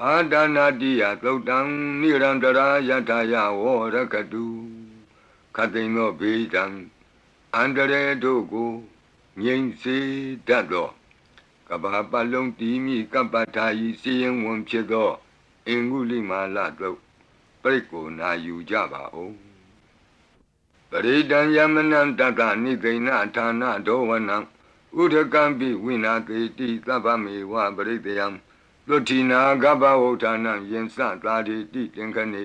အာဒါနာတိယသုတ်တံနိရန္တရာယတယဝောရကတုခတိန်သောဘေဒံအန္တရေတို့ကိုငြိမ့်စေတတ်သောကဘာပလုံးတီမိကပ္ပထာယီစီရင်ဝန်ဖြစ်သောအင်္ဂုလိမာလတို့ပြိကိုနာယူကြပါဦးပရိဒံယမနံတတနိသိဏဌာနဒောဝနံဥဒကံပိဝိနာတိတိသဗ္ဗမေဝပရိတယံလွဋ္ဌိနာကပ္ပဝဋ္ဌာနံယင်စသာတိတိသင်္ခဏိ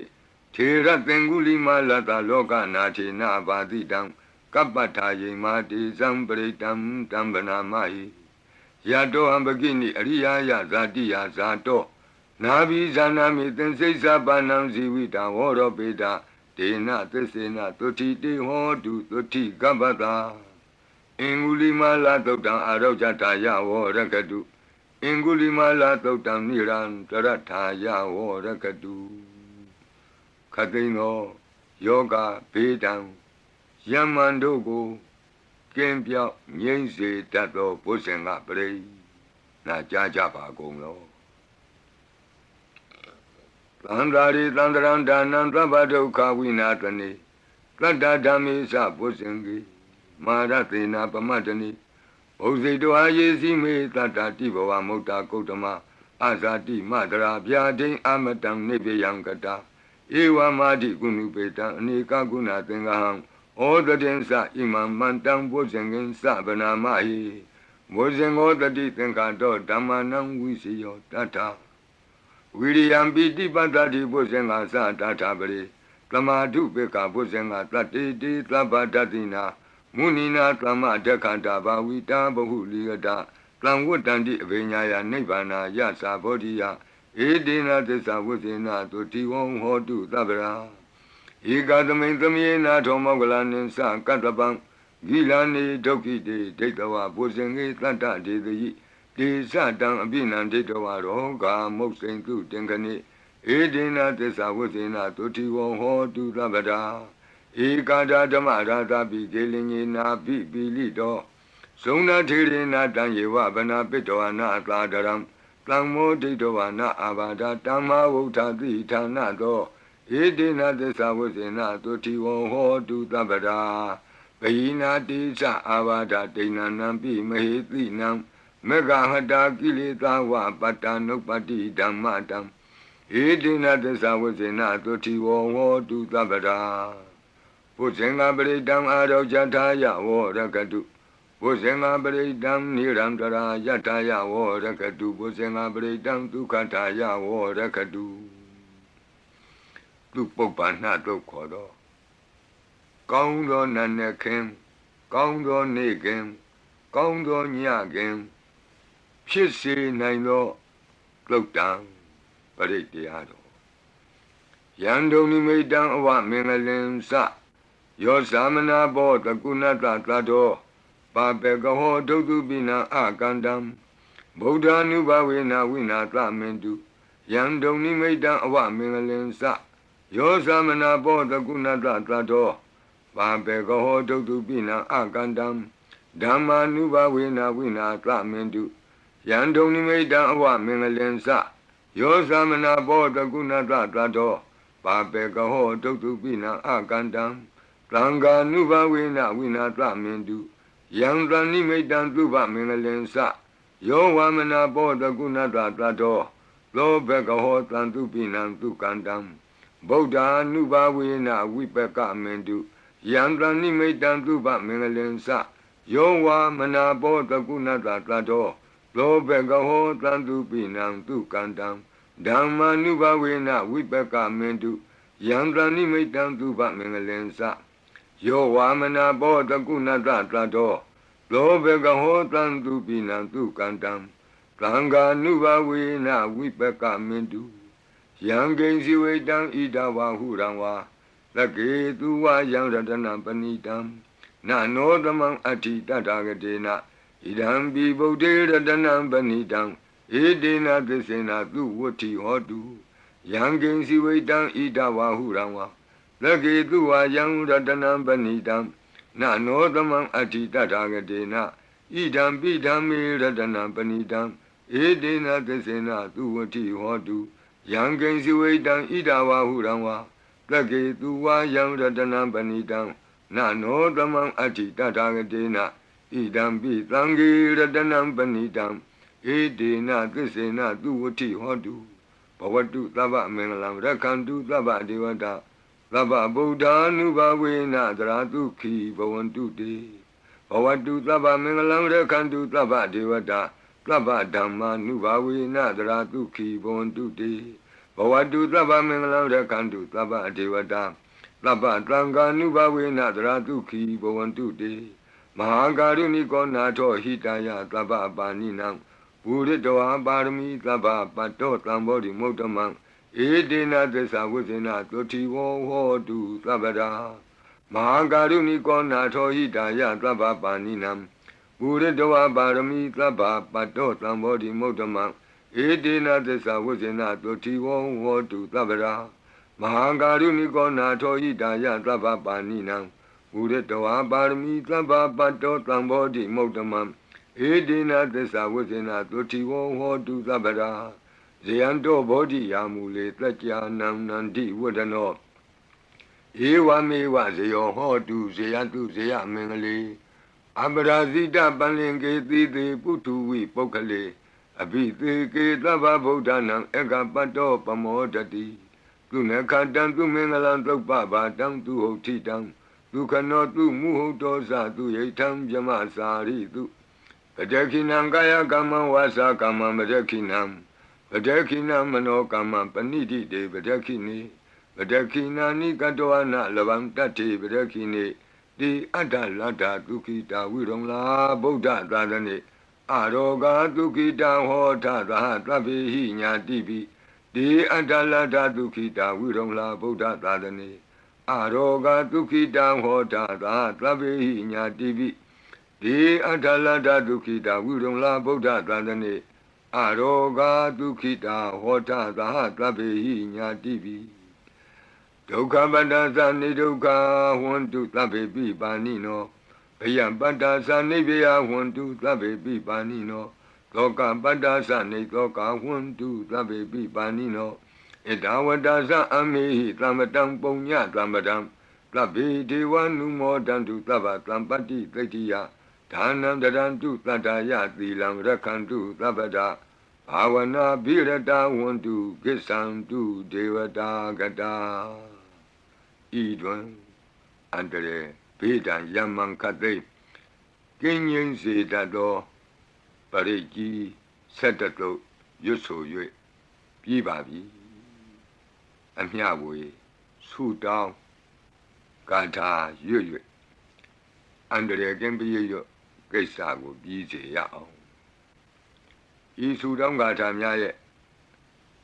ထေရသင်္ဂုလိမာလတလောကနာထေနဘာတိတံကပ္ပထာယိမာတိဇံပရိတံတံဗနာမဟိယတောဟံပကိနိအရိယာယဇာတိယဇာတောနာဘိဇာနာမိသင်္စိစ္ဆပါဏံဇီဝိတံဝရောပေတဒေနသစ္စေနသုတိတေဟောတုသုတိကပ္ပတာအင်္ဂုလိမာလသုတ်တံအာရောဇတာယဝောရကတုအင်္ဂုလိမာလသုတ်တံနိရန္တရထာယဝောရကတုခတိန်သောယောဂဘေဒံယမန်တို့ကိုကင်းပြောက်ငြိမ့်စေတတ်သောဘုဇင်ကပရိနာကြားကြပါကုန်လောသန္တာရိသန္တရံဒါနံသဗ္ဗဒုက္ခဝိနာတနိသတ္တဓမ္မေသဘုဇင်ကိမာရသေနာပမတ္တနိဘုဇိတောအာယေစီမေတတ္တတိဘဝမုတ်တာကုတ္တမအာဇာတိမတရာဗျာဒိအမတံနိဗ္ဗယံကတာဧဝမာတိကုဏုပေတံအနေကကုဏသင်္ကဟံဩတတိသဣမံမန္တံဘုဇင်ကင်သဗနာမဟိဘုဇင်ောတတိသင်္ခါတောဓမ္မနံဝိစီယောတတ္ထဝိရိယံပိတိပတ္တိဘုဇင်္ဂသတ္ထပရိသမာဓုပေကဘုဇင်္ဂတတ္တိတိသဗ္ဗတတိနာမုနိနာသမဒက္ခန္တာဘာဝိတာဘဟုလိယတသံဝတ္တန္တိအဘိညာယနိဗ္ဗာနာယသာဘောဓိယဧတေနသစ္စာဝိသေနသုတိဝံဟောတုသဗ္ဗရာဧကသမိန်သမယေနာထောမောကလနိသကတ္တပံဂိလာနေဒုက္ခိတေဒိဋ္ဌဝဘုဇင်္ဂေတတ္တဒေသယိတေသတံအပိနံဒိဋ္ဌဝရောဂာမုတ်စိန်တုတင်္ခဏိဧတေနသစ္စာဝိသေနသုတိဝံဟောတုသဗ္ဗရာဧကာဒဓမ္မရာသပိကေလင်ညေနာပိပိလိတောဇုံနာထေရေနာတံယေဝဗနာပိတောအနာသာဒရံတံမောဒိဋ္ဌဝနာအာဘာဒတမ္မာဝုဋ္ဌတိဌာနသောဧတေနသစ္စာဝိသေနသုတိဝံဟောတုသဗ္ဗရာဘိနာတိသအာဘာဒဒိဏနံပိမဟေတိနံမေဃဟတာကိလေသာဝပတ္တနုပတ္တိဓမ္မတံဧတေနသစ္စာဝိသေနသုတိဝံဟောတုသဗ္ဗရာဘုဇင်္ဂပရိတံအာရောဇထာယဝောရကတုဘုဇင်္ဂပရိတံနိရန္တရာယထာယဝောရကတုဘုဇင်္ဂပရိတံဒုက္ခထာယဝောရကတုသူပုပ္ပန္နတို့ခေါ်တော့ကောင်းသောနတ်နဲ့ခင်ကောင်းသောနေ့ခင်ကောင်းသောညခင်ဖြစ်စေနိုင်သောသုတ်တံပရိတရားတော်ယံဒုံနိမိတံအဝမင်္ဂလင်္စယောသမနာဘောတကုဏတသတ္တောပါပေကဟောဒုတုပိနံအကန္တံဗုဒ္ဓ ानु ဘဝေနဝိနာသမင်တုယံဒုံနိမိတံအဝမင်္ဂလင်္စယောသမနာဘောတကုဏတသတ္တောပါပေကဟောဒုတုပိနံအကန္တံဓမ္မာနုဘဝေနဝိနာသမင်တုယံဒုံနိမိတံအဝမင်္ဂလင်္စယောသမနာဘောတကုဏတသတ္တောပါပေကဟောဒုတုပိနံအကန္တံသံဃာနုဘဝေနဝိနာသမင်တုယံသနိမိတံသုဘမင်္ဂလင်္စယောဝမနာဘောတကုဏတသတ္တောလောဘကဟောတံတုပိနံသုကန္တံဗုဒ္ဓ ानु ဘဝေနဝိပကမင်တုယံသနိမိတံသုဘမင်္ဂလင်္စယောဝမနာဘောတကုဏတသတ္တောလောဘကဟောတံတုပိနံသုကန္တံဓမ္မာနုဘဝေနဝိပကမင်တုယံသနိမိတံသုဘမင်္ဂလင်္စယောဝါမနာဘောတကုဏတသတ္တော လောဘေကဟောတံသူပိနံသူကန္တံသံဃာနုဘဝေနဝိပကမင်တုယံကိဉ္စီဝိတံဣဒဝဟုရံဝါသကေသူဝယံရတနံပဏိတံနာနောသမံအဋ္ဌိတတဂတေနဣဒံပိဗုဒ္ဓေရတနံပဏိတံဧတေနသစ္စေနသူဝတ္ထိဟောတုယံကိဉ္စီဝိတံဣဒဝဟုရံဝါသကေသူဝယံရတနံပဏိတံနာနောသမံအဋ္ဌိတတဂတေနဣဒံပိဓမ္မေရတနံပဏိတံဧတေနသစ္စေနသူဝတ္ထိဟောတုယံကိဉ္စီဝိတံဣဒဝဟုရံဝါသကေသူဝယံရတနံပဏိတံနာနောသမံအဋ္ဌိတတဂတေနဣဒံပိသံဃေရတနံပဏိတံဧတေနသစ္စေနသူဝတ္ထိဟောတုဘဝတုသဗ္ဗမင်္ဂလံရက္ခန္တုသဗ္ဗဒေဝတာသဗ္ဗဗုဒ္ဓ ानु ဘဝေနသရတုခိဘဝန္တုတေဘဝတုသဗ္ဗမင်္ဂလံရက္ခန္တုသဗ္ဗဒေဝတာသဗ္ဗဓမ္မာ ानु ဘဝေနသရတုခိဘဝန္တုတေဘဝတုသဗ္ဗမင်္ဂလံရက္ခန္တုသဗ္ဗဒေဝတာသဗ္ဗသံဃာ ानु ဘဝေနသရတုခိဘဝန္တုတေမဟာကာရုဏိကောနာထောဟိတယသဗ္ဗပါဏိနံဘူရိတဝါပါရမီသဗ္ဗပတ္တောသံဘောဓိမုဒ္ဓမံဧတေနသစ္စာဝိဇ္ဇနာသုတိဝောဟောတုသဗ္ဗရာမဟာကာရုဏိကောနာထောဟိတယသဗ္ဗပါဏိနံဘူရိတဝါပါရမီသဗ္ဗပတ္တောသံဘောဓိမုဒ္ဓမံဧတေနသစ္စာဝိဇ္ဇနာသုတိဝောဟောတုသဗ္ဗရာမဟာကာရုဏိကောနာထောဟိတယသဗ္ဗပါဏိနံဘူရိတဝါပါရမီသဗ္ဗပတ္တောသံဘောဓိမုဒ္ဓမံဧတေနသစ္စာဝိဇ္ဇနာသုတိဝောဟောတုသဗ္ဗရာဇယံတောဘောဓိယာမူလေတကြာနံနန္တိဝဒနောဧဝမေဝဇယောဟောတုဇယတုဇယမင်္ဂလေအပရာဇိတပလင်ကေတိတိပုထုဝိပုဂ္ဂလေအဘိသေကေသဗ္ဗဗုဒ္ဓနာဧကပတ္တောပမောတတိသူနခတံသူမင်္ဂလံသုပ္ပဘာတံသူဟုတ်ထိတံသူခနောသူမုဟုတ်တောသသူယိထံဗြမစာရိတုပတခိနံကာယကမ္မဝါစာကမ္မပတခိနံပတခိနမနောကမ္မပဏိတိတေပတခိနိပတခိနာနိကတောအနလဗံတတ္တိပတခိနိတိအတ္တလတ္တဒုခိတာဝိရုံလာဗုဒ္ဓသာသနေအရောဂဒုခိတံဟောထသဟသဗ္ဗေဟိညာတိပိတိအတ္တလတ္တဒုခိတာဝိရုံလာဗုဒ္ဓသာသနေအရောဂဒုခိတံဟောထသဟသဗ္ဗေဟိညာတိပိတိအတ္တလတ္တဒုခိတာဝိရုံလာဗုဒ္ဓသာသနေအရောဂဒုခိတာဟောထသဟသဗ္ဗေဟိညာတိပိဒုက္ခပတ္တသနိဒုက္ခဟွန္တုသဗ္ဗေပိပါဏိနောဘယံပတ္တသနိဗ္ဗယဟွန္တုသဗ္ဗေပိပါဏိနောသောကပတ္တသနိသောကဟွန္တုသဗ္ဗေပိပါဏိနောဣဒဝတ္တသအမေဟိသမ္ပတံပုညသမ္ပတံသဗ္ဗေဒေဝနုမောတံတုသဗ္ဗသံပတ္တိသိတ္တိယဒါနံတရံတုတတ္တယသီလံရက္ခန္တုသဗ္ဗဒဘာဝနာဘိရတဝန္တုကိစ္ဆံတုဒေဝတာဂတာဤတွင်အန္တရေဘေဒံယမံခတ်သိကင်းငြိမ်းစေတတ်သောပရိကြီးဆက်တတုရွတ်ဆို၍ပြီးပါပြီအမျှဝေဆုတောင်းကာထာရွတ်၍အန္တရေကင်းပြည့်ရွတ်ကိစ္စကိုပြီးစေရအောင်ဤဆုတောင်းကာထာများရဲ့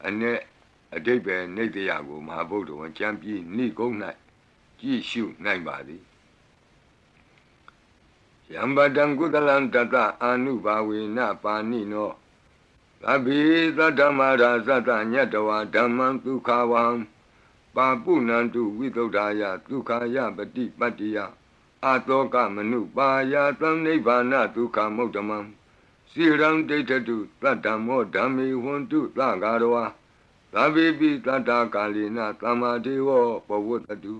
အ내အဓိပ္ပာယ်နေတရားကိုမဟာဗုဒ္ဓဝံကျမ်းပြီးနိဂုံး၌ကြည့်ရှုနိုင်ပါသည်ယံပတံကုသလံတတအာနုဘာဝေနပါဏိနောသဗ္ဗေသတ္တမရာသတ္တညတဝါဓမ္မံဒုက္ခဝံပါပုဏ္ဏန္တုဝိသုဒ္ဓာယဒုက္ခယပတိပတ္တိယအတောကမနုပါယသံနိဗ္ဗာနဒုက္ခမုဒ္ဓမံစိရံဒိဋ္ဌတုသတ္တမောဓမ္မေဝန္တုသဂါရဝါသဗ္ဗေပိတတ္တကာလိနသမ္မာဒေဝပဝတ္တု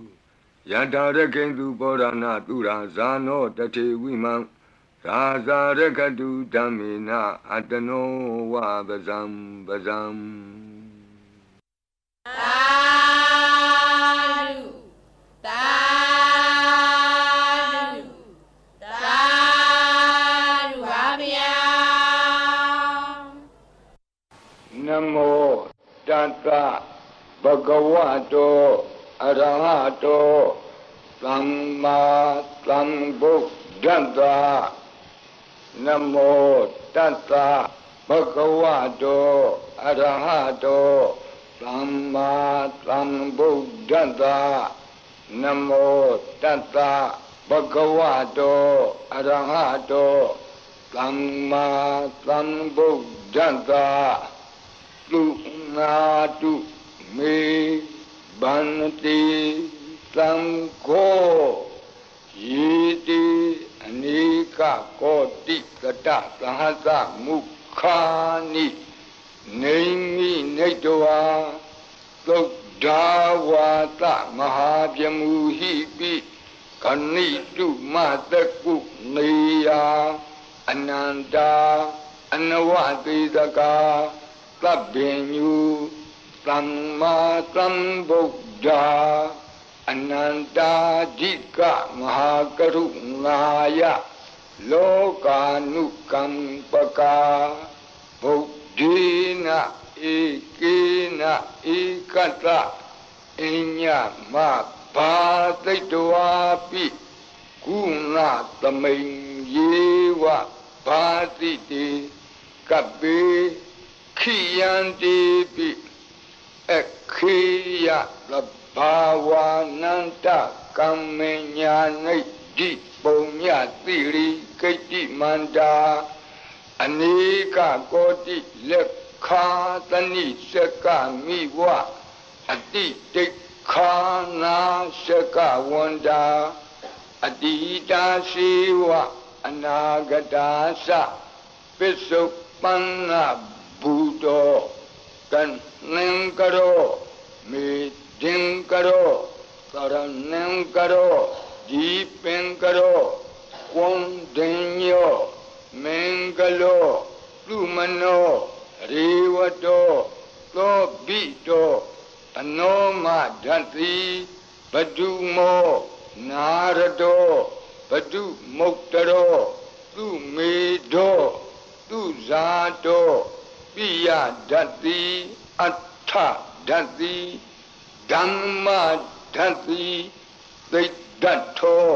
ယထာရကိဉ္စုဘောရဏသူရာဇာနောတထေဝိမံရာဇာရကတုဓမ္မေနအတနောဝပဇံပဇံသာဓုသာဓုသာဓုပါဗျာနမောတတ္တဘဂဝတောအရဟတောသမ္မာသမ္ဗုဒ္ဓတ္တ นะโมตัสสะภะคะวะโตอะระหะโตสัมมาสัมพุทธัสสะนะโมตัสสะภะคะวะโตอะระหะโตสัมมาสัมพุทธัสสะตุนาตุเมบันติสังโฆยีติอเนกโกติกตะสหัสสะมุขานิเนมิเนตวาตุดาวาตะมหาพมุหิปิกนิตุมาตะกุเนยาอนันตาอนวติตกาตัพเพญุสัมมาสัมพุทธาอนันตาจิกะมหากรุณายะโลกานุกัมปกาบุตินะเอกินะเอกตะอิญญมะบาติตวาปิกุณะตมิงเยวะบาติติกัปเปขิยันติปิခေယသဘာဝနန္တကမ္မညာနိတိပုံညတိရိကိတ္တိမန္တာအနေကကောတိလက်ခာတဏိစကမိဝအတိတိခာနာစကဝန္တာအတိတာရှိဝအနာဂတာသပစ္စုပန္နဘူတောကံနံကရောမေဒင်ကရောသရဏံကရောဒီပင်ကရောဝံဒင်ညောမင်္ဂလောလူမနောရေဝတောသောဘိတောအနောမဓတ္တိဘဒုမောနာရတောဘဒုမုတ်တရောသူမေတောသူဇာတောပိယဓတ္တိအဋ္ဌဓတ္တိဓမ္မဓတ္တိသိတ္တထော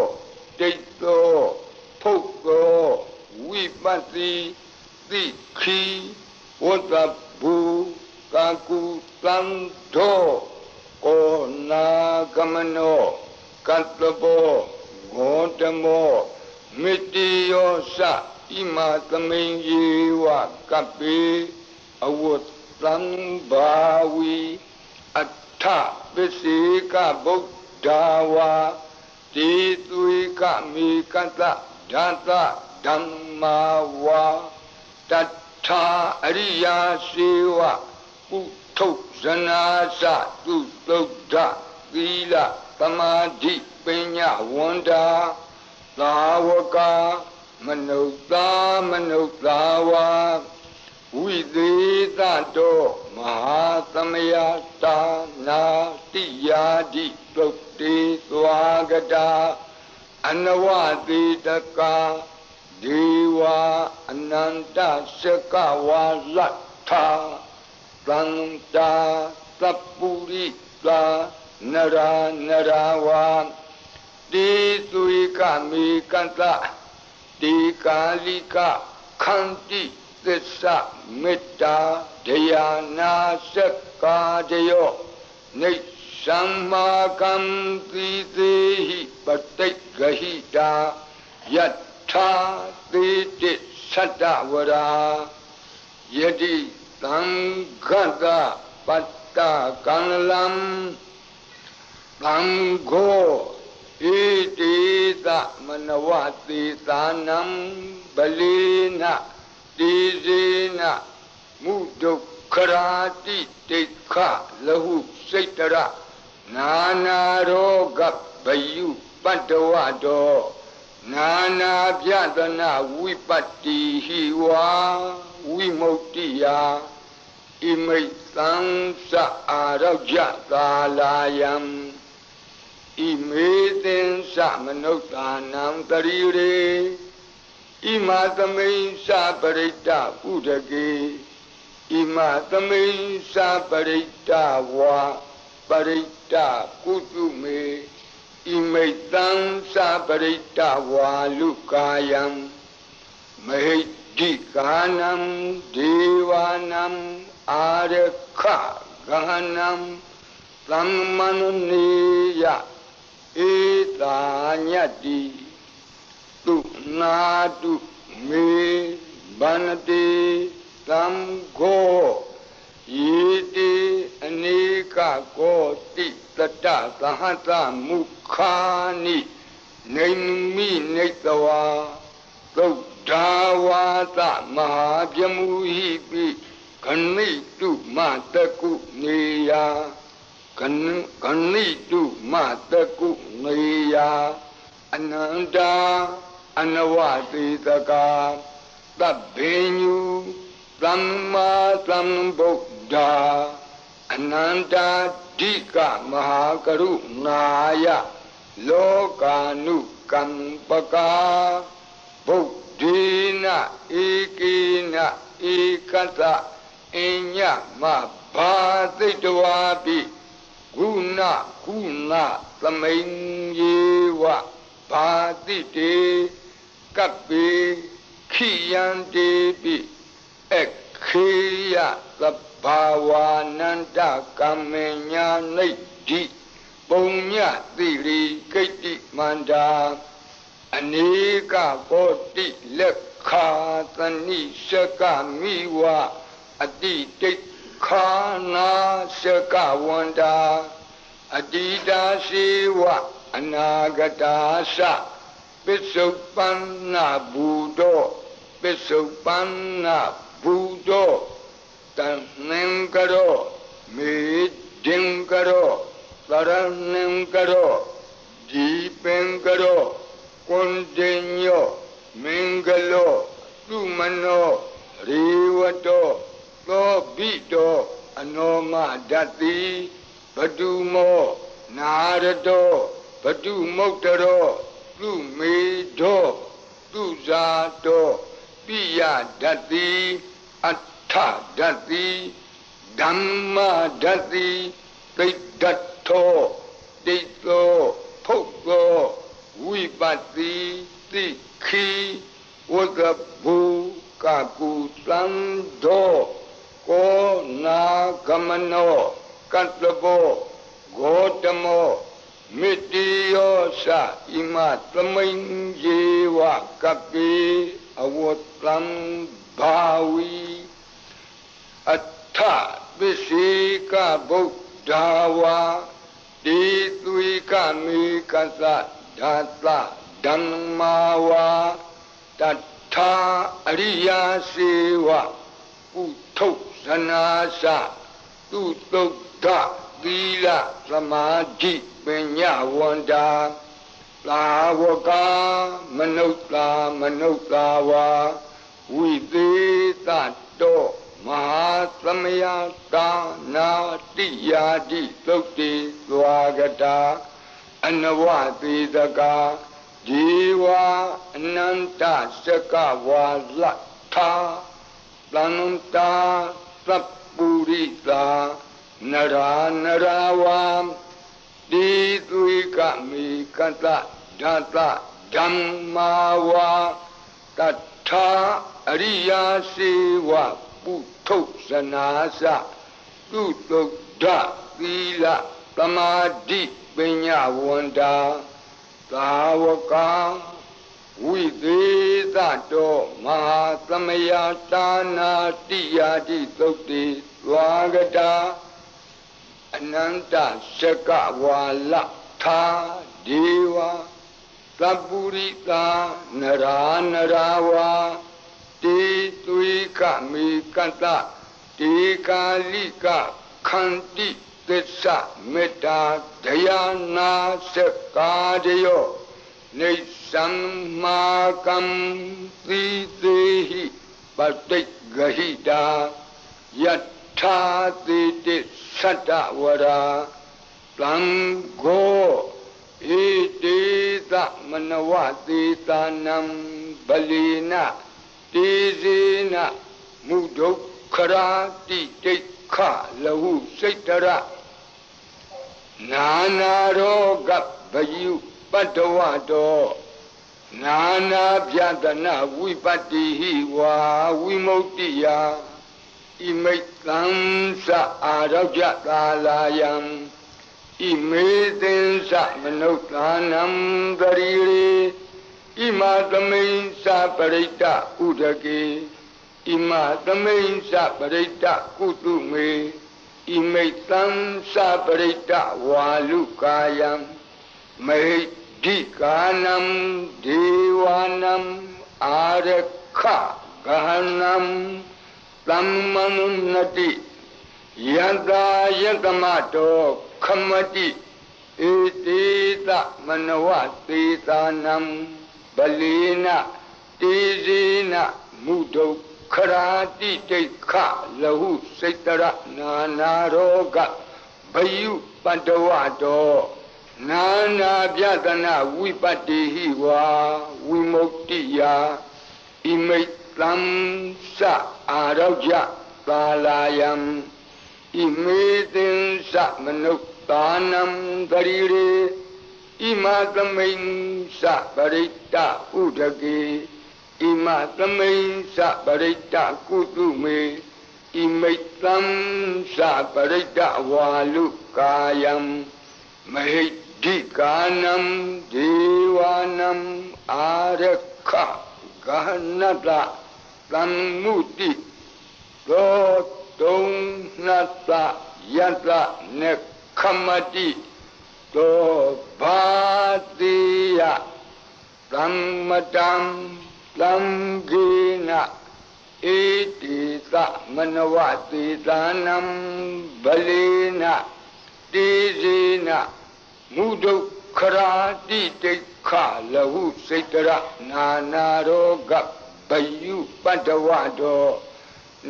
တိတ္တောဖုတ်သောဝိပဿိသိခိဝတ္တဘူကာကုသံသောကောနာကမနောကတ္တဘောဂေါတမောမိတိယောသဣမသမိန်ယေဝကပ္ပေအဝတ္တံဘာဝီအဋ္ဌပစ္စေကဗုဒ္ဓဝါတိသွေကမေကတ္တဓာတဓမ္မာဝါတထာအရိယာစေဝပုထုဇနာသသူသုဒ္ဓသီလသမာဓိပညာဝန္တာသာဝကမနုဿာမနုဿာဝါဝိသေသတောမဟာသမယတာနာတိယာတိသုတ်တေသွားကတာအနဝတိတကာဒေဝအနန္တစကဝါလတ္ထာသန္တာသပ္ပုရိသာနရာနရာဝါတိသွေကမေကတ္တတိကာလိကခန္တိသစ္စာမေတ္တာဒယာနာစက္ကာဒယောနိသမ္မာကံတိသေဟိပတိတ်ဂဟိတာယထာသေတိသတ္တဝရာယတိသံဃတပတ္တကံလံသံဃောဣတိသမနဝတိသာနံဗလေနတိဇေနမုဒုက္ခရာတိတိခလဟုစိတ်တရနာနာရောဂဗယုပတ္တဝတောနာနာပြဒနာဝိပတ္တိဟိဝါဝိမုတ္တိယဣမိတ်သံသအာရောဂသာလာယံဣမေသင်္စမနုဿာနံတရိရေဣမသမိန်္စပရိတ္တဥဒကေဣမသမိန်္စပရိတ္တဝါပရိတ္တကုတုမေဣမိတ်သံ္စပရိတ္တဝါလုကာယံ မဟိတိကာနံဒေဝနံအာရခဂဟနံသမ္မနနေယဧတာညတိတုနာတုမေဗန္တိသံဃောယေတိအနေကကောတိတတသဟတမုခာနိနေမိနေတဝါသုဒ္ဓဝါသမဟာပြမူဟိပိခဏိတုမတကုနေယခဏိတုမတကုနေယအနန္တာအနဝတိတကာသဗ္ဗညုသမ္မာသမ္ဗုဒ္ဓအနန္တာဓိကမဟာကရုဏာယလောကာနုကံပကာဗုဒ္ဓေနဧကေနဧကတအညမဘာသိတဝါပိဂုဏကုဏသမိန်ယေဝဘာတိတေကပ္ပေခိယံတေပိခေယသဗ္ဗဝါနန္တကမ္မညာနိဒ္ဓိပုံညတိရိကိတ္တိမန္တာအနေကကောတိလက်ခာသနိရှကမိဝအတိတိခာနာရှကဝန္တာအတိတာရှိဝအနာဂတာသပစ္စုပန္နဘူတော Pisupanna Buddho Tanninkaro Midinkaro Taraninkaro Deepinkaro Kundinyo Mingalo Tumano Rivato Lobito Anoma Dati Padumo Narado Padumotaro Lumido Tuzato Piya Dati Atta Dati Dhamma Dati Tidato Tito Poko Vipati Tikhi Wagabu Kakutando Ko Nagamano Katlabo Gotamo Mitiyosa Ima Tamain Jewa Kapi Awatlam Bhawi Atta Visika Buddhawa Ditwika Mikasa Data Dhammawa Tattha Ariya Sewa Utto Sanasa Tutokta Vila Samadhi Penyawanda Lavaka Manutawa Videtato Mahasamaya Dana Tiyadi Sukti Swagata Anavati Daka Jiva Ananta Sakava Lakha Plananta Sapurita Naravam Ditwika Mikata Data Dhammawa Tattha Ariya Sewa Putto Sanasa Tutokta Vila Samadhi Penyawanda Tavaka Videtato Mahasamaya Dana Tiyadi Sukti Swagata Ananta Sakawala Tha Deva Sapurita Naranarawa Titwika Mikata Tikalika Khanti Tessa Metta Dayana Sakadayo Nisammakam Titehi Patigahita Yattha Titi Satavara Plango Itita Manavati Tanam Balina Tizina Mudokara Titikha Lahu Saitara Nana Roga Bayu Padawado နာနာပြဒနာဝိပတ္တိဟိဝါဝိမု ക്തി ယဣမိတ်သံသအာရောကြသာလာယံဣမေသင်္သမနုဿာနံသရီရေဣမသမိန်္စပရိတ္တဥဒကေဣမသမိန်္စပရိတ္တကုတုမေဣမိတ်သံသပရိတ္တဝါလုကာယံမေဒီကာနံဒေဝနံအာရခဂဟနံသမ္မနုနတိယတယတမတောခမတိဧတေသမနဝသေသာနံဗလေနတေဇေနမုဒုခရာတိတိခလဟုစိတရနာနာရောဂဘယုပတ္တဝတောနာနာပြဒနာဝိပတ္တိဟိဝါဝိမု ക്തി ယဣမိတ်သံသအာရောကြသာလာယံဣမေသင်္သမနုဿာနံသရီရေဣမသမိန်္စပရိတ္တဥဒကေဣမသမိန်္စပရိတ္တကုတုမေဣမိတ်သံသပရိတ္တဝါလုကာယံမဟိဒီကာနံဒေဝနံအာရခဂဟနတသမ္မုတိသောတုံနတယတနေခမတိသောဘာတိယသမ္မတံသံဂေနဣတိသမနဝသေသာနံဗလေနတေဇေနမုဒုခရာတိတိခလဟုစိတရနာနာရောဂဘယုပတ္တဝတော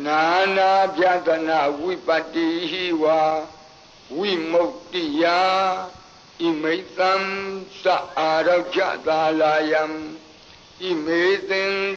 နာနာပြဒနာဝိပတ္တိဟိဝါဝိမု ക്തി ယဣမိတ်သံသအာရောကြသာလာယံဣမေသင်